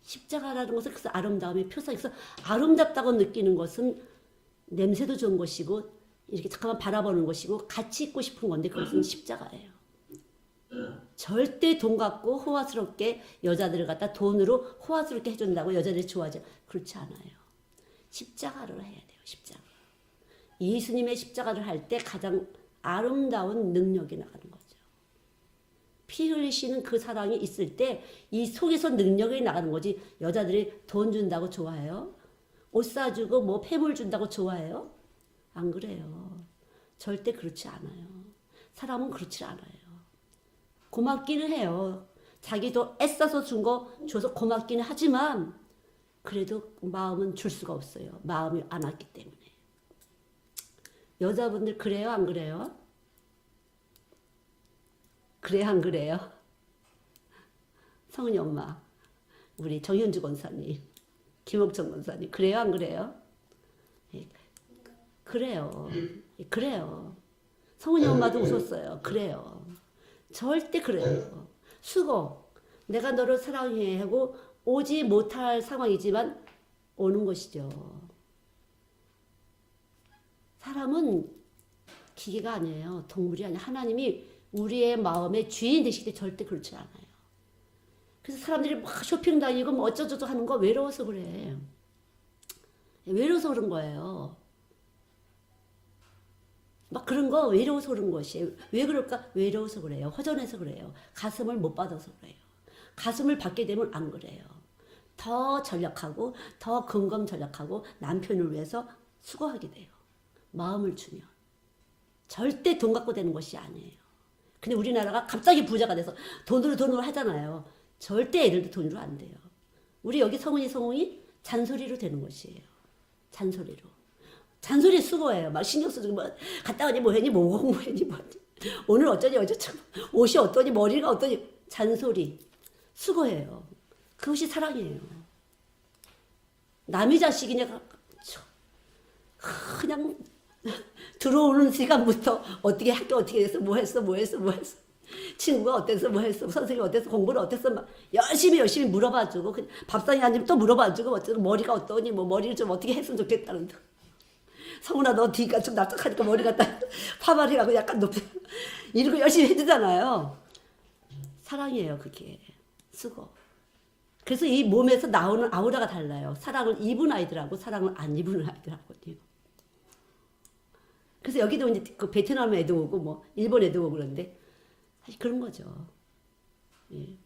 십자가라는 것은 그래서 아름다움의 표상. 그래서 아름답다고 느끼는 것은 냄새도 좋은 것이고 이렇게 잠깐만 바라보는 것이고 같이 있고 싶은 건데 그것은 십자가예요. 절대 돈 갖고 호화스럽게 여자들을 갖다 돈으로 호화스럽게 해준다고 여자들이 좋아하지 그렇지 않아요. 십자가를 해야 돼요. 십자가. 예수님의 십자가를 할 때 가장 아름다운 능력이 나가는 거죠. 피 흘리시는 그 사랑이 있을 때 이 속에서 능력이 나가는 거지. 여자들이 돈 준다고 좋아해요? 옷 사주고 뭐 폐물 준다고 좋아해요? 안 그래요. 절대 그렇지 않아요. 사람은 그렇지 않아요. 고맙기는 해요. 자기도 애써서 준 거 줘서 고맙기는 하지만 그래도 마음은 줄 수가 없어요. 마음이 안 왔기 때문에. 여자분들 그래요? 안 그래요? 그래요? 안 그래요? 성은이 엄마, 우리 정현주 권사님, 김옥정 권사님 그래요? 안 그래요? 예, 그래요. 예, 그래요. 성은이 엄마도 웃었어요. 그래요. 절대 그래요. 수고. 내가 너를 사랑해 하고 오지 못할 상황이지만 오는 것이죠. 사람은 기계가 아니에요. 동물이 아니에요. 하나님이 우리의 마음의 주인 되실 때 절대 그렇지 않아요. 그래서 사람들이 막 쇼핑 다니고 뭐 어쩌저쩌 하는 거 외로워서 그래. 외로워서 그런 거예요. 막 그런 거 외로워서 그런 것이에요. 왜 그럴까? 외로워서 그래요. 허전해서 그래요. 가슴을 못 받아서 그래요. 가슴을 받게 되면 안 그래요. 더 전략하고 더 근검 전략하고 남편을 위해서 수고하게 돼요. 마음을 주면. 절대 돈 갖고 되는 것이 아니에요. 근데 우리나라가 갑자기 부자가 돼서 돈으로 하잖아요. 절대 애들도 돈으로 안 돼요. 우리 여기 성훈이 잔소리로 되는 것이에요. 잔소리로. 잔소리 수고해요. 막 신경 쓰고 뭐 갔다 오니 뭐 했니 뭐 공부했니 뭐 오늘 어쩌니 어쩌고 옷이 어떠니 머리가 어떠니 잔소리 수고해요. 그것이 사랑이에요. 남의 자식이 그냥 들어오는 시간부터 어떻게 학교 어떻게 됐어 뭐 했어 친구가 어땠어 뭐 했어 선생님 어땠어 공부는 어땠어 막 열심히 물어봐주고 밥상에 앉으면 또 물어봐주고 어쩌고 머리가 어떠니 뭐 머리를 좀 어떻게 했으면 좋겠다는 거. 성훈아 너 뒤가 좀 납작하니까 머리 갖다 파마해가고 약간 높여 이러고 열심히 해주잖아요. 사랑이에요 그게. 수고. 그래서 이 몸에서 나오는 아우라가 달라요. 사랑을 입은 아이들하고 사랑을 안 입은 아이들하고요. 그래서 여기도 이제 그 베트남 애도 오고 뭐 일본 애도 오고 그런데 사실 그런 거죠. 예.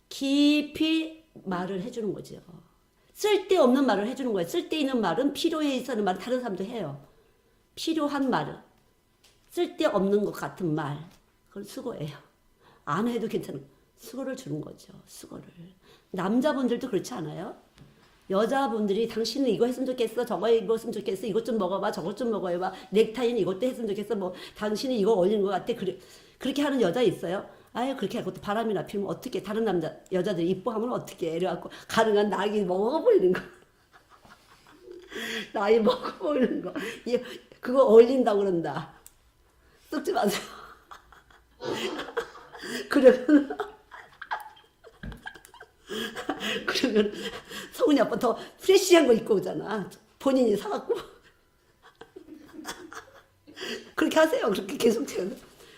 깊이 말을 해주는 거죠. 쓸데없는 말을 해주는 거예요. 쓸데있는 말은 필요해 있는 말은 다른 사람도 해요. 필요한 말은 쓸데없는 것 같은 말 그건 수고예요. 안 해도 괜찮은 수고를 주는 거죠. 수고를. 남자분들도 그렇지 않아요? 여자분들이 당신은 이거 했으면 좋겠어 저거 입었으면 좋겠어 이것 좀 먹어봐 저것 좀 먹어봐 넥타이는 이것도 했으면 좋겠어 뭐 당신은 이거 어울리는 것 같아 그렇게 하는 여자 있어요? 아유 그렇게 하고 또 바람이나 피우면 어떻게 다른 여자들 이뻐하면 어떻게 이래갖고 가능한 나이 먹어버리는 거 나이 먹어버리는 거 그거 어울린다고 그런다 썩지 마세요. 그러면 성훈이 아빠 더 프레시한 거 입고 오잖아. 본인이 사갖고. 그렇게 하세요. 그렇게 계속 채워서.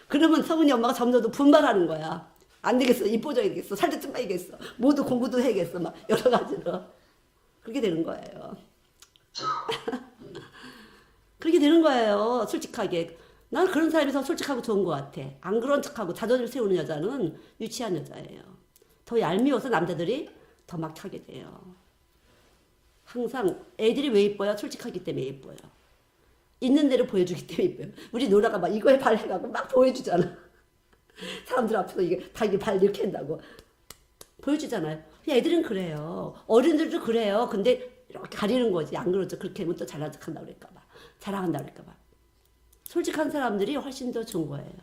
그러면 성훈이 엄마가 점점 더 분발하는 거야. 안 되겠어. 이뻐져야 되겠어. 살도 좀 빠야겠어. 모두 공부도 해야겠어. 막 여러 가지로. 그렇게 되는 거예요. 그렇게 되는 거예요. 솔직하게. 난 그런 사람이 더 솔직하고 좋은 것 같아. 안 그런 척하고 자존심 세우는 여자는 유치한 여자예요. 더 얄미워서 남자들이 더 막 하게 돼요. 항상 애들이 왜 이뻐요? 솔직하기 때문에 예뻐요. 있는 대로 보여주기 때문에 예뻐요. 우리 누나가 막 이거에 발 해가고 막 보여주잖아. 사람들 앞에서 이게 자기 발 이렇게 한다고 보여주잖아요. 애들은 그래요. 어른들도 그래요. 근데 이렇게 가리는 거지. 안 그러죠. 그렇게 하면 또 잘난 척한다 그럴까봐. 자랑한다 그럴까봐. 솔직한 사람들이 훨씬 더 좋은 거예요.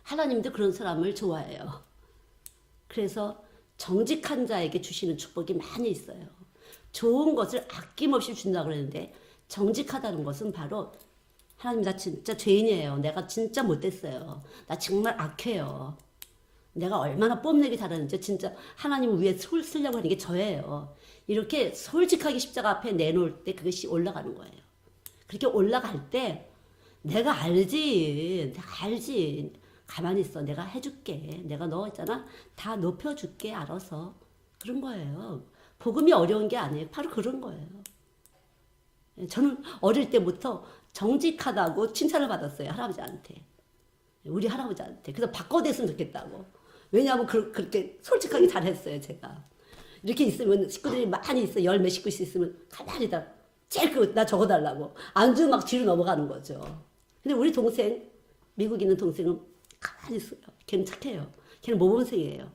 하나님도 그런 사람을 좋아해요. 그래서 정직한 자에게 주시는 축복이 많이 있어요. 좋은 것을 아낌없이 준다고 그러는데 정직하다는 것은 바로 하나님 나 진짜 죄인이에요. 내가 진짜 못됐어요. 나 정말 악해요. 내가 얼마나 뽐내기 잘하는지 진짜 하나님 위에 손 쓰려고 하는 게 저예요. 이렇게 솔직하게 십자가 앞에 내놓을 때 그것이 올라가는 거예요. 그렇게 올라갈 때 내가 알지. 내가 알지. 가만히 있어. 내가 해줄게. 내가 너 있잖아. 다 높여줄게. 알아서. 그런 거예요. 복음이 어려운 게 아니에요. 바로 그런 거예요. 저는 어릴 때부터 정직하다고 칭찬을 받았어요. 할아버지한테. 우리 할아버지한테. 그래서 바꿔댔으면 좋겠다고. 왜냐하면 그렇게 솔직하게 잘했어요. 제가. 이렇게 있으면 식구들이 많이 있어. 열 몇 식구씩 있으면 가만히 다 제일 나 적어달라고. 안 주면 막 뒤로 넘어가는 거죠. 근데 우리 동생, 미국 있는 동생은 가만히 있어요. 걔는 착해요. 걔는 모범생이에요.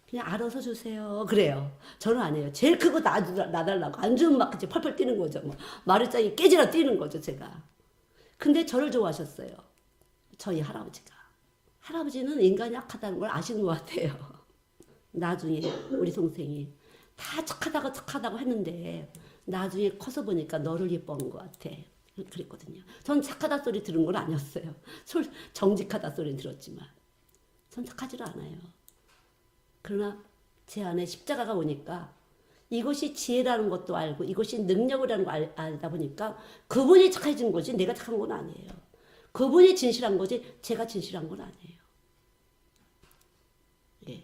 그냥 알아서 주세요. 그래요. 저는 안 해요. 제일 크고 놔달라고. 안 주면 막 이제 펄펄 뛰는 거죠. 뭐. 마루장이 깨지라 뛰는 거죠, 제가. 근데 저를 좋아하셨어요. 저희 할아버지가. 할아버지는 인간이 악하다는 걸 아시는 것 같아요. 나중에 우리 동생이 다 착하다고 했는데 나중에 커서 보니까 너를 예뻐한 것 같아. 그랬거든요. 전 착하다 소리 들은 건 아니었어요. 정직하다 소리 들었지만 전 착하지를 않아요. 그러나 제 안에 십자가가 오니까 이것이 지혜라는 것도 알고 이것이 능력이라는 걸 알다 보니까 그분이 착해진 거지 내가 착한 건 아니에요. 그분이 진실한 거지 제가 진실한 건 아니에요. 예.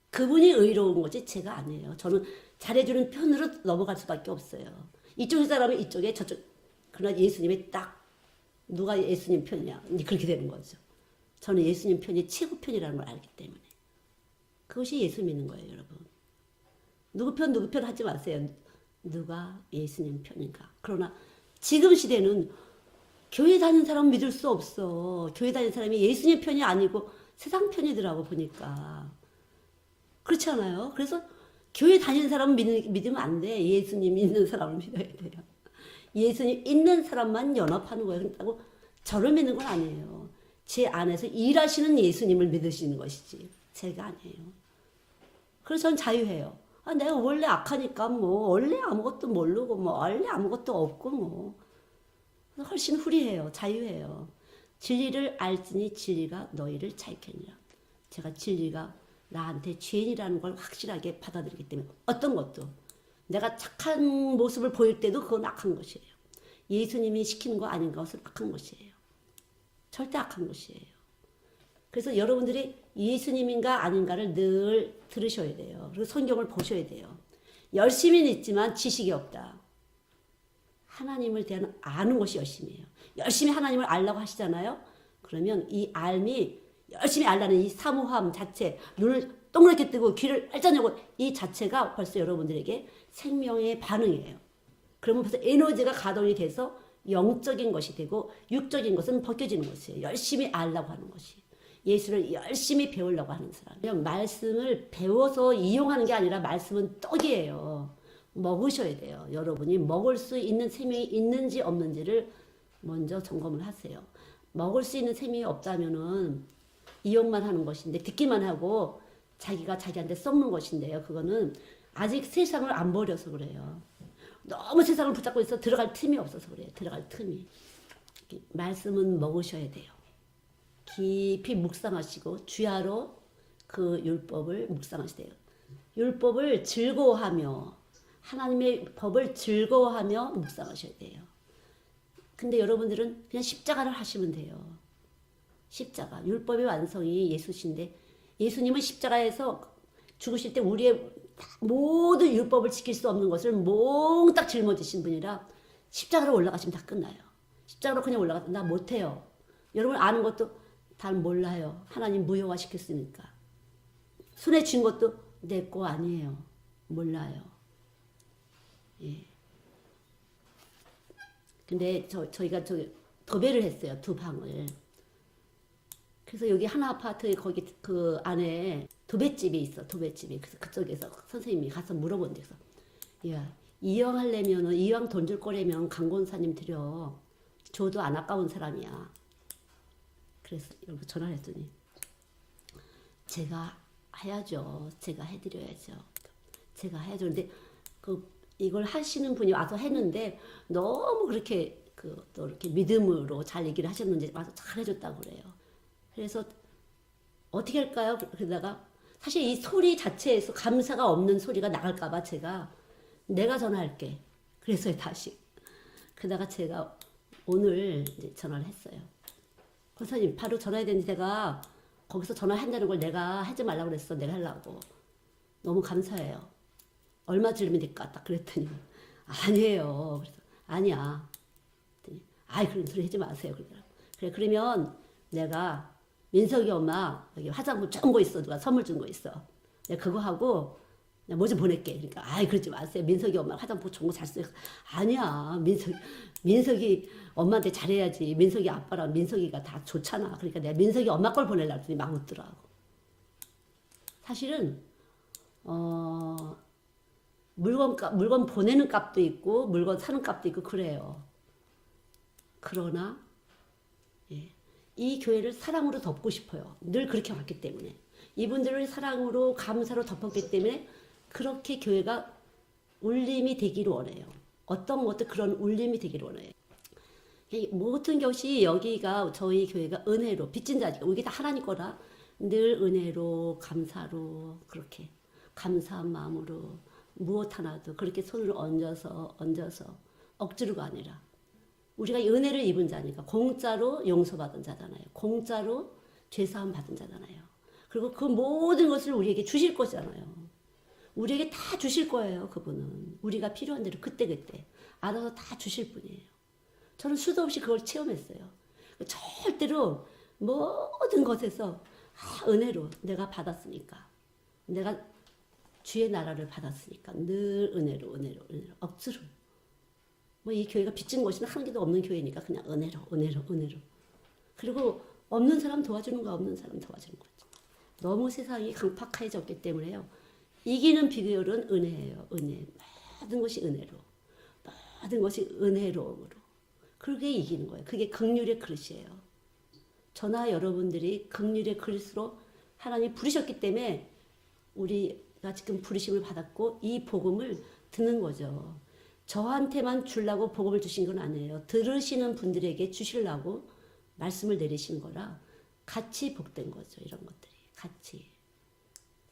그분이 의로운 거지 제가 아니에요. 저는 잘해주는 편으로 넘어갈 수밖에 없어요. 이쪽 사람은 이쪽에 저쪽. 그러나 예수님이 딱 누가 예수님 편이냐 그렇게 되는 거죠. 저는 예수님 편이 최고 편이라는 걸 알기 때문에. 그것이 예수 믿는 거예요, 여러분. 누구 편 하지 마세요. 누가 예수님 편인가. 그러나 지금 시대는 교회 다니는 사람은 믿을 수 없어. 교회 다니는 사람이 예수님 편이 아니고 세상 편이더라고 보니까. 그렇지 않아요? 그래서 교회 다니는 사람은 믿으면 안 돼. 예수님 믿는 사람을 믿어야 돼요. 예수님 있는 사람만 연합하는 거예요. 그렇다고 저를 믿는 건 아니에요. 제 안에서 일하시는 예수님을 믿으시는 것이지. 제가 아니에요. 그래서 전 자유해요. 아, 내가 원래 악하니까 뭐 원래 아무것도 모르고 뭐 원래 아무것도 없고 뭐 훨씬 후리해요. 자유해요. 진리를 알지니 진리가 너희를 자유케 하리라. 제가 진리가 나한테 죄인이라는 걸 확실하게 받아들이기 때문에 어떤 것도 내가 착한 모습을 보일 때도 그건 악한 것이에요. 예수님이 시키는 거 아닌 것은 악한 것이에요. 절대 악한 것이에요. 그래서 여러분들이 예수님인가 아닌가를 늘 들으셔야 돼요. 그리고 성경을 보셔야 돼요. 열심히는 있지만 지식이 없다. 하나님을 대한 아는 것이 열심이에요. 열심히 하나님을 알라고 하시잖아요. 그러면 이 알미 열심히 알라는 이 사모함 자체, 눈을 동그랗게 뜨고 귀를 빨짝 열고 이 자체가 벌써 여러분들에게 생명의 반응이에요. 그러면 벌써 에너지가 가동이 돼서 영적인 것이 되고 육적인 것은 벗겨지는 것이에요. 열심히 알라고 하는 것이. 예수를 열심히 배우려고 하는 사람. 그냥 말씀을 배워서 이용하는 게 아니라 말씀은 떡이에요. 먹으셔야 돼요. 여러분이 먹을 수 있는 생명이 있는지 없는지를 먼저 점검을 하세요. 먹을 수 있는 생명이 없다면은 이용만 하는 것인데 듣기만 하고 자기가 자기한테 썩는 것인데요. 그거는 아직 세상을 안 버려서 그래요. 너무 세상을 붙잡고 있어 들어갈 틈이 없어서 그래요. 들어갈 틈이. 말씀은 먹으셔야 돼요. 깊이 묵상하시고 주야로 그 율법을 묵상하시대요. 율법을 즐거워하며 하나님의 법을 즐거워하며 묵상하셔야 돼요. 근데 여러분들은 그냥 십자가를 하시면 돼요. 십자가. 율법의 완성이 예수신데 예수님은 십자가에서 죽으실 때 우리의 모든 율법을 지킬 수 없는 것을 몽딱 짊어지신 분이라 십자가로 올라가시면 다 끝나요. 십자가로 그냥 올라가서 나 못해요. 여러분 아는 것도 다 몰라요. 하나님 무효화 시켰으니까. 손에 쥔 것도 내 거 아니에요. 몰라요. 예. 근데 저희가 도배를 했어요. 두 방을. 그래서 여기 하나 아파트에 거기 그 안에 도배집이 있어. 도배집이. 그래서 그쪽에서 선생님이 가서 물어본 데서 야, 이왕하려면은 이왕 돈 줄 거라면 강권사님 드려. 줘도 안 아까운 사람이야. 그래서 여기 전화를 했더니 제가 해야죠. 제가 해드려야죠. 제가 해야죠. 근데 이걸 하시는 분이 와서 했는데 너무 그렇게 그 또 이렇게 믿음으로 잘 얘기를 하셨는지 와서 잘 해줬다고 그래요. 그래서 어떻게 할까요? 그러다가 사실 이 소리 자체에서 감사가 없는 소리가 나갈까봐 제가 내가 전화할게. 그래서요 다시. 그러다가 제가 오늘 이제 전화를 했어요. 권사님 바로 전화해야 되는데 제가 거기서 전화한다는 걸 내가 하지 말라고 그랬어. 내가 하려고. 너무 감사해요. 얼마 들리면 될까? 딱 그랬더니 아니에요. 그래서 아니야. 그랬더니 아이 그런 소리 하지 마세요. 그러더라고. 그래 그러면 내가 민석이 엄마 여기 화장품 좋은 거 있어. 누가 선물 준 거 있어. 내가 그거 하고 뭐 좀 보낼게. 그러니까 아이 그러지 마세요. 민석이 엄마 화장품 좋은 거 잘 써요. 아니야. 민석이 엄마한테 잘해야지. 민석이 아빠랑 민석이가 다 좋잖아. 그러니까 내가 민석이 엄마 걸 보내려고 했더니 막 웃더라고. 사실은 물건 보내는 값도 있고 물건 사는 값도 있고 그래요. 그러나 예, 이 교회를 사랑으로 덮고 싶어요. 늘 그렇게 왔기 때문에 이분들을 사랑으로 감사로 덮었기 때문에 그렇게 교회가 울림이 되기를 원해요. 어떤 것도 그런 울림이 되기를 원해요. 모든 것이 여기가 저희 교회가 은혜로 빚진 자니까 이게 다 하나님 거라 늘 은혜로 감사로 그렇게 감사한 마음으로 무엇 하나도 그렇게 손을 얹어서 억지로가 아니라 우리가 은혜를 입은 자니까 공짜로 용서받은 자잖아요. 공짜로 죄사함 받은 자잖아요. 그리고 그 모든 것을 우리에게 주실 것이잖아요. 우리에게 다 주실 거예요. 그분은 우리가 필요한 대로 그때그때 알아서 다 주실 분이에요. 저는 수도 없이 그걸 체험했어요. 절대로 모든 것에서 은혜로 내가 받았으니까 내가 주의 나라를 받았으니까 늘 은혜로 억지로 뭐 이 교회가 빚진 것이 한 개도 없는 교회니까 그냥 은혜로 그리고 없는 사람 도와주는 거 없는 사람 도와주는 거죠. 너무 세상이 강팍해졌기 때문에요. 이기는 비결은 은혜예요. 은혜. 모든 것이 은혜로 모든 것이 은혜로움으로 그게 이기는 거예요. 그게 긍휼의 그릇이에요. 저나 여러분들이 긍휼의 그릇으로 하나님 부르셨기 때문에 우리가 지금 부르심을 받았고 이 복음을 듣는 거죠. 저한테만 주려고 복음을 주신 건 아니에요. 들으시는 분들에게 주시려고 말씀을 내리신 거라 같이 복된 거죠. 이런 것들이 같이.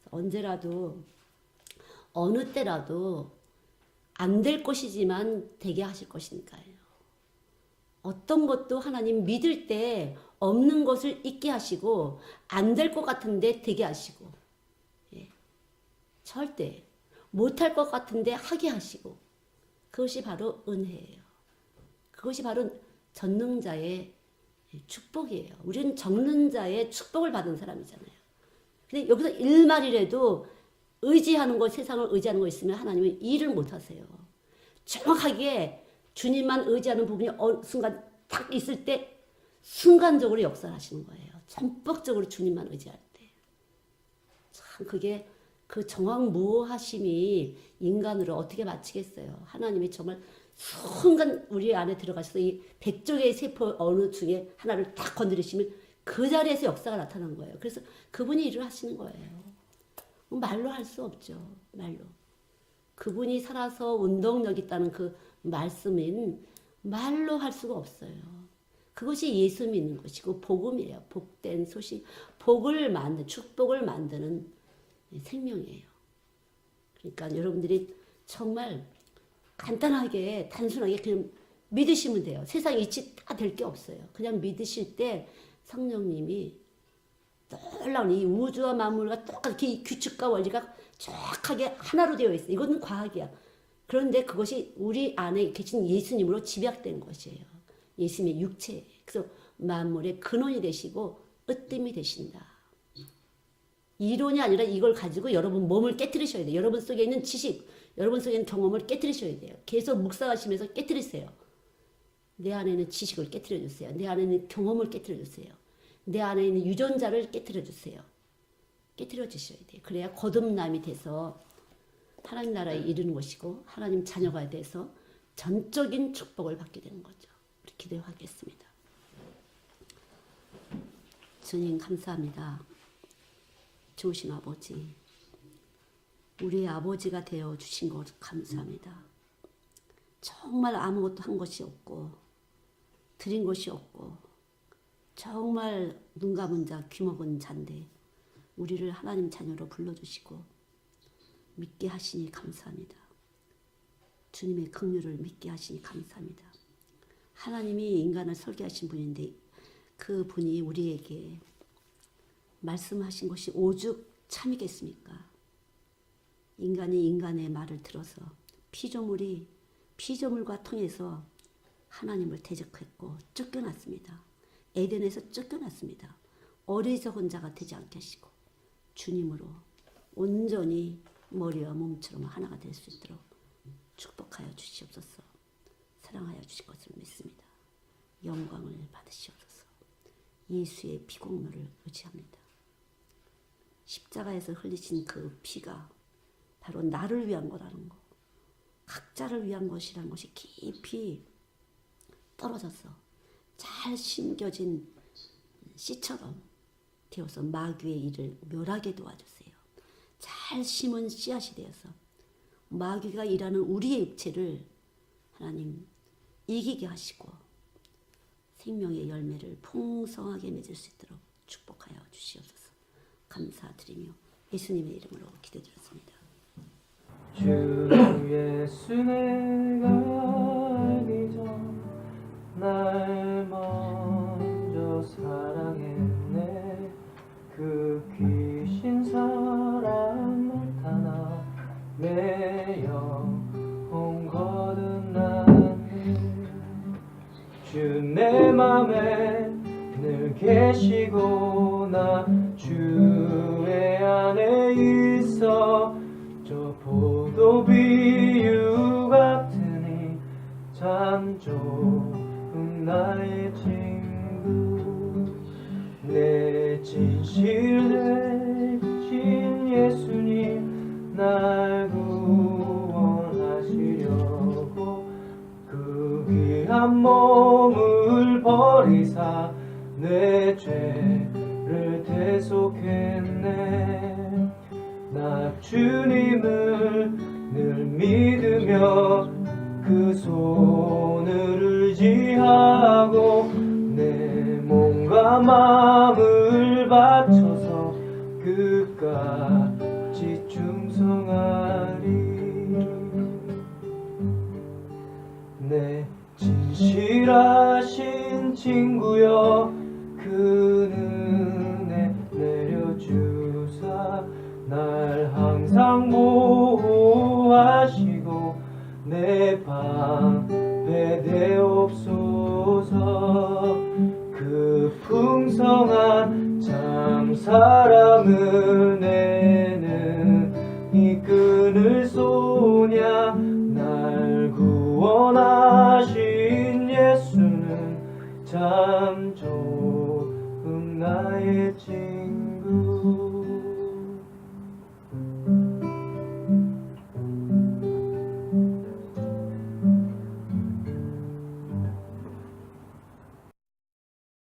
언제라도 어느 때라도 안 될 것이지만 되게 하실 것이니까요. 어떤 것도 하나님 믿을 때 없는 것을 있게 하시고 안 될 것 같은데 되게 하시고 절대 못할 것 같은데 하게 하시고 그것이 바로 은혜예요. 그것이 바로 전능자의 축복이에요. 우리는 전능자의 축복을 받은 사람이잖아요. 근데 여기서 일말이라도 의지하는 것, 세상을 의지하는 거 있으면 하나님은 일을 못 하세요. 정확하게 주님만 의지하는 부분이 어느 순간 딱 있을 때 순간적으로 역사를 하시는 거예요. 전폭적으로 주님만 의지할 때. 참 그게 그 정확무오하심이 인간으로 어떻게 맞추겠어요. 하나님이 정말 순간 우리 안에 들어가셔서 이 100조개의 세포 어느 중에 하나를 딱 건드리시면 그 자리에서 역사가 나타난 거예요. 그래서 그분이 일을 하시는 거예요. 말로 할 수 없죠. 말로. 그분이 살아서 운동력 있다는 그 말씀인 말로 할 수가 없어요. 그것이 예수 믿는 것이고 복음이에요. 복된 소식, 축복을 만드는 생명이에요. 그러니까 여러분들이 정말 간단하게 단순하게 그냥 믿으시면 돼요. 세상에 이치 다 될 게 없어요. 그냥 믿으실 때 성령님이 놀라운 이 우주와 만물과 똑같이 규칙과 원리가 정확하게 하나로 되어 있어요. 이거는 과학이야. 그런데 그것이 우리 안에 계신 예수님으로 집약된 것이에요. 예수님의 육체. 그래서 만물의 근원이 되시고 으뜸이 되신다. 이론이 아니라 이걸 가지고 여러분 몸을 깨트리셔야 돼요. 여러분 속에 있는 지식, 여러분 속에 있는 경험을 깨트리셔야 돼요. 계속 묵상하시면서 깨트리세요. 내 안에 있는 지식을 깨트려 주세요. 내 안에 있는 경험을 깨트려 주세요. 내 안에 있는 유전자를 깨트려 주세요. 깨트려 주셔야 돼요. 그래야 거듭남이 돼서 하나님 나라에 이르는 것이고 하나님 자녀가 돼서 전적인 축복을 받게 되는 거죠. 우리 기도하겠습니다. 주님 감사합니다. 좋으신 아버지, 우리의 아버지가 되어 주신 것 감사합니다. 정말 아무것도 한 것이 없고 드린 것이 없고 정말 눈 감은 자 귀 먹은 자인데 우리를 하나님 자녀로 불러주시고 믿게 하시니 감사합니다. 주님의 긍휼을 믿게 하시니 감사합니다. 하나님이 인간을 설계하신 분인데 그 분이 우리에게 말씀하신 것이 오죽 참이겠습니까? 인간이 인간의 말을 들어서 피조물과 통해서 하나님을 대적했고 쫓겨났습니다. 에덴에서 쫓겨났습니다. 어리석은 자가 되지 않게 하시고 주님으로 온전히 머리와 몸처럼 하나가 될 수 있도록 축복하여 주시옵소서. 사랑하여 주실 것을 믿습니다. 영광을 받으시옵소서. 예수의 피공로를 의지합니다. 십자가에서 흘리신 그 피가 바로 나를 위한 거라는 거, 각자를 위한 것이라는 것이 깊이 떨어져서 잘 심겨진 씨처럼 되어서 마귀의 일을 멸하게 도와주세요. 잘 심은 씨앗이 되어서 마귀가 일하는 우리의 육체를 하나님 이기게 하시고 생명의 열매를 풍성하게 맺을 수 있도록 축복하여 주시옵소서. 감사드리며 예수님의 이름으로 기도드렸습니다. 주 예수 내가 알기 전 날 먼저 사랑했네. 그 귀신 사랑 나타나 내 영혼 거듭났네. 주 내 맘에 늘 계시고 나 주의 안에 있어. 저 포도 비유 같으니 참 좋은 나의 친구. 내 진실 되신 예수님 날 구원하시려고 그 귀한 몸을 버리사 내 죄를 대속했네. 나 주님을 늘 믿으며 그 손을 의지하고 내 몸과 마음을 바쳐서 끝까지 충성하리. 내 진실하신 친구여 그 은혜 내려주사 날 항상 보호하시고 내 방패 되옵소서. 그 풍성한 참 사랑 은혜는 이 끈을 쏘냐 날 구원하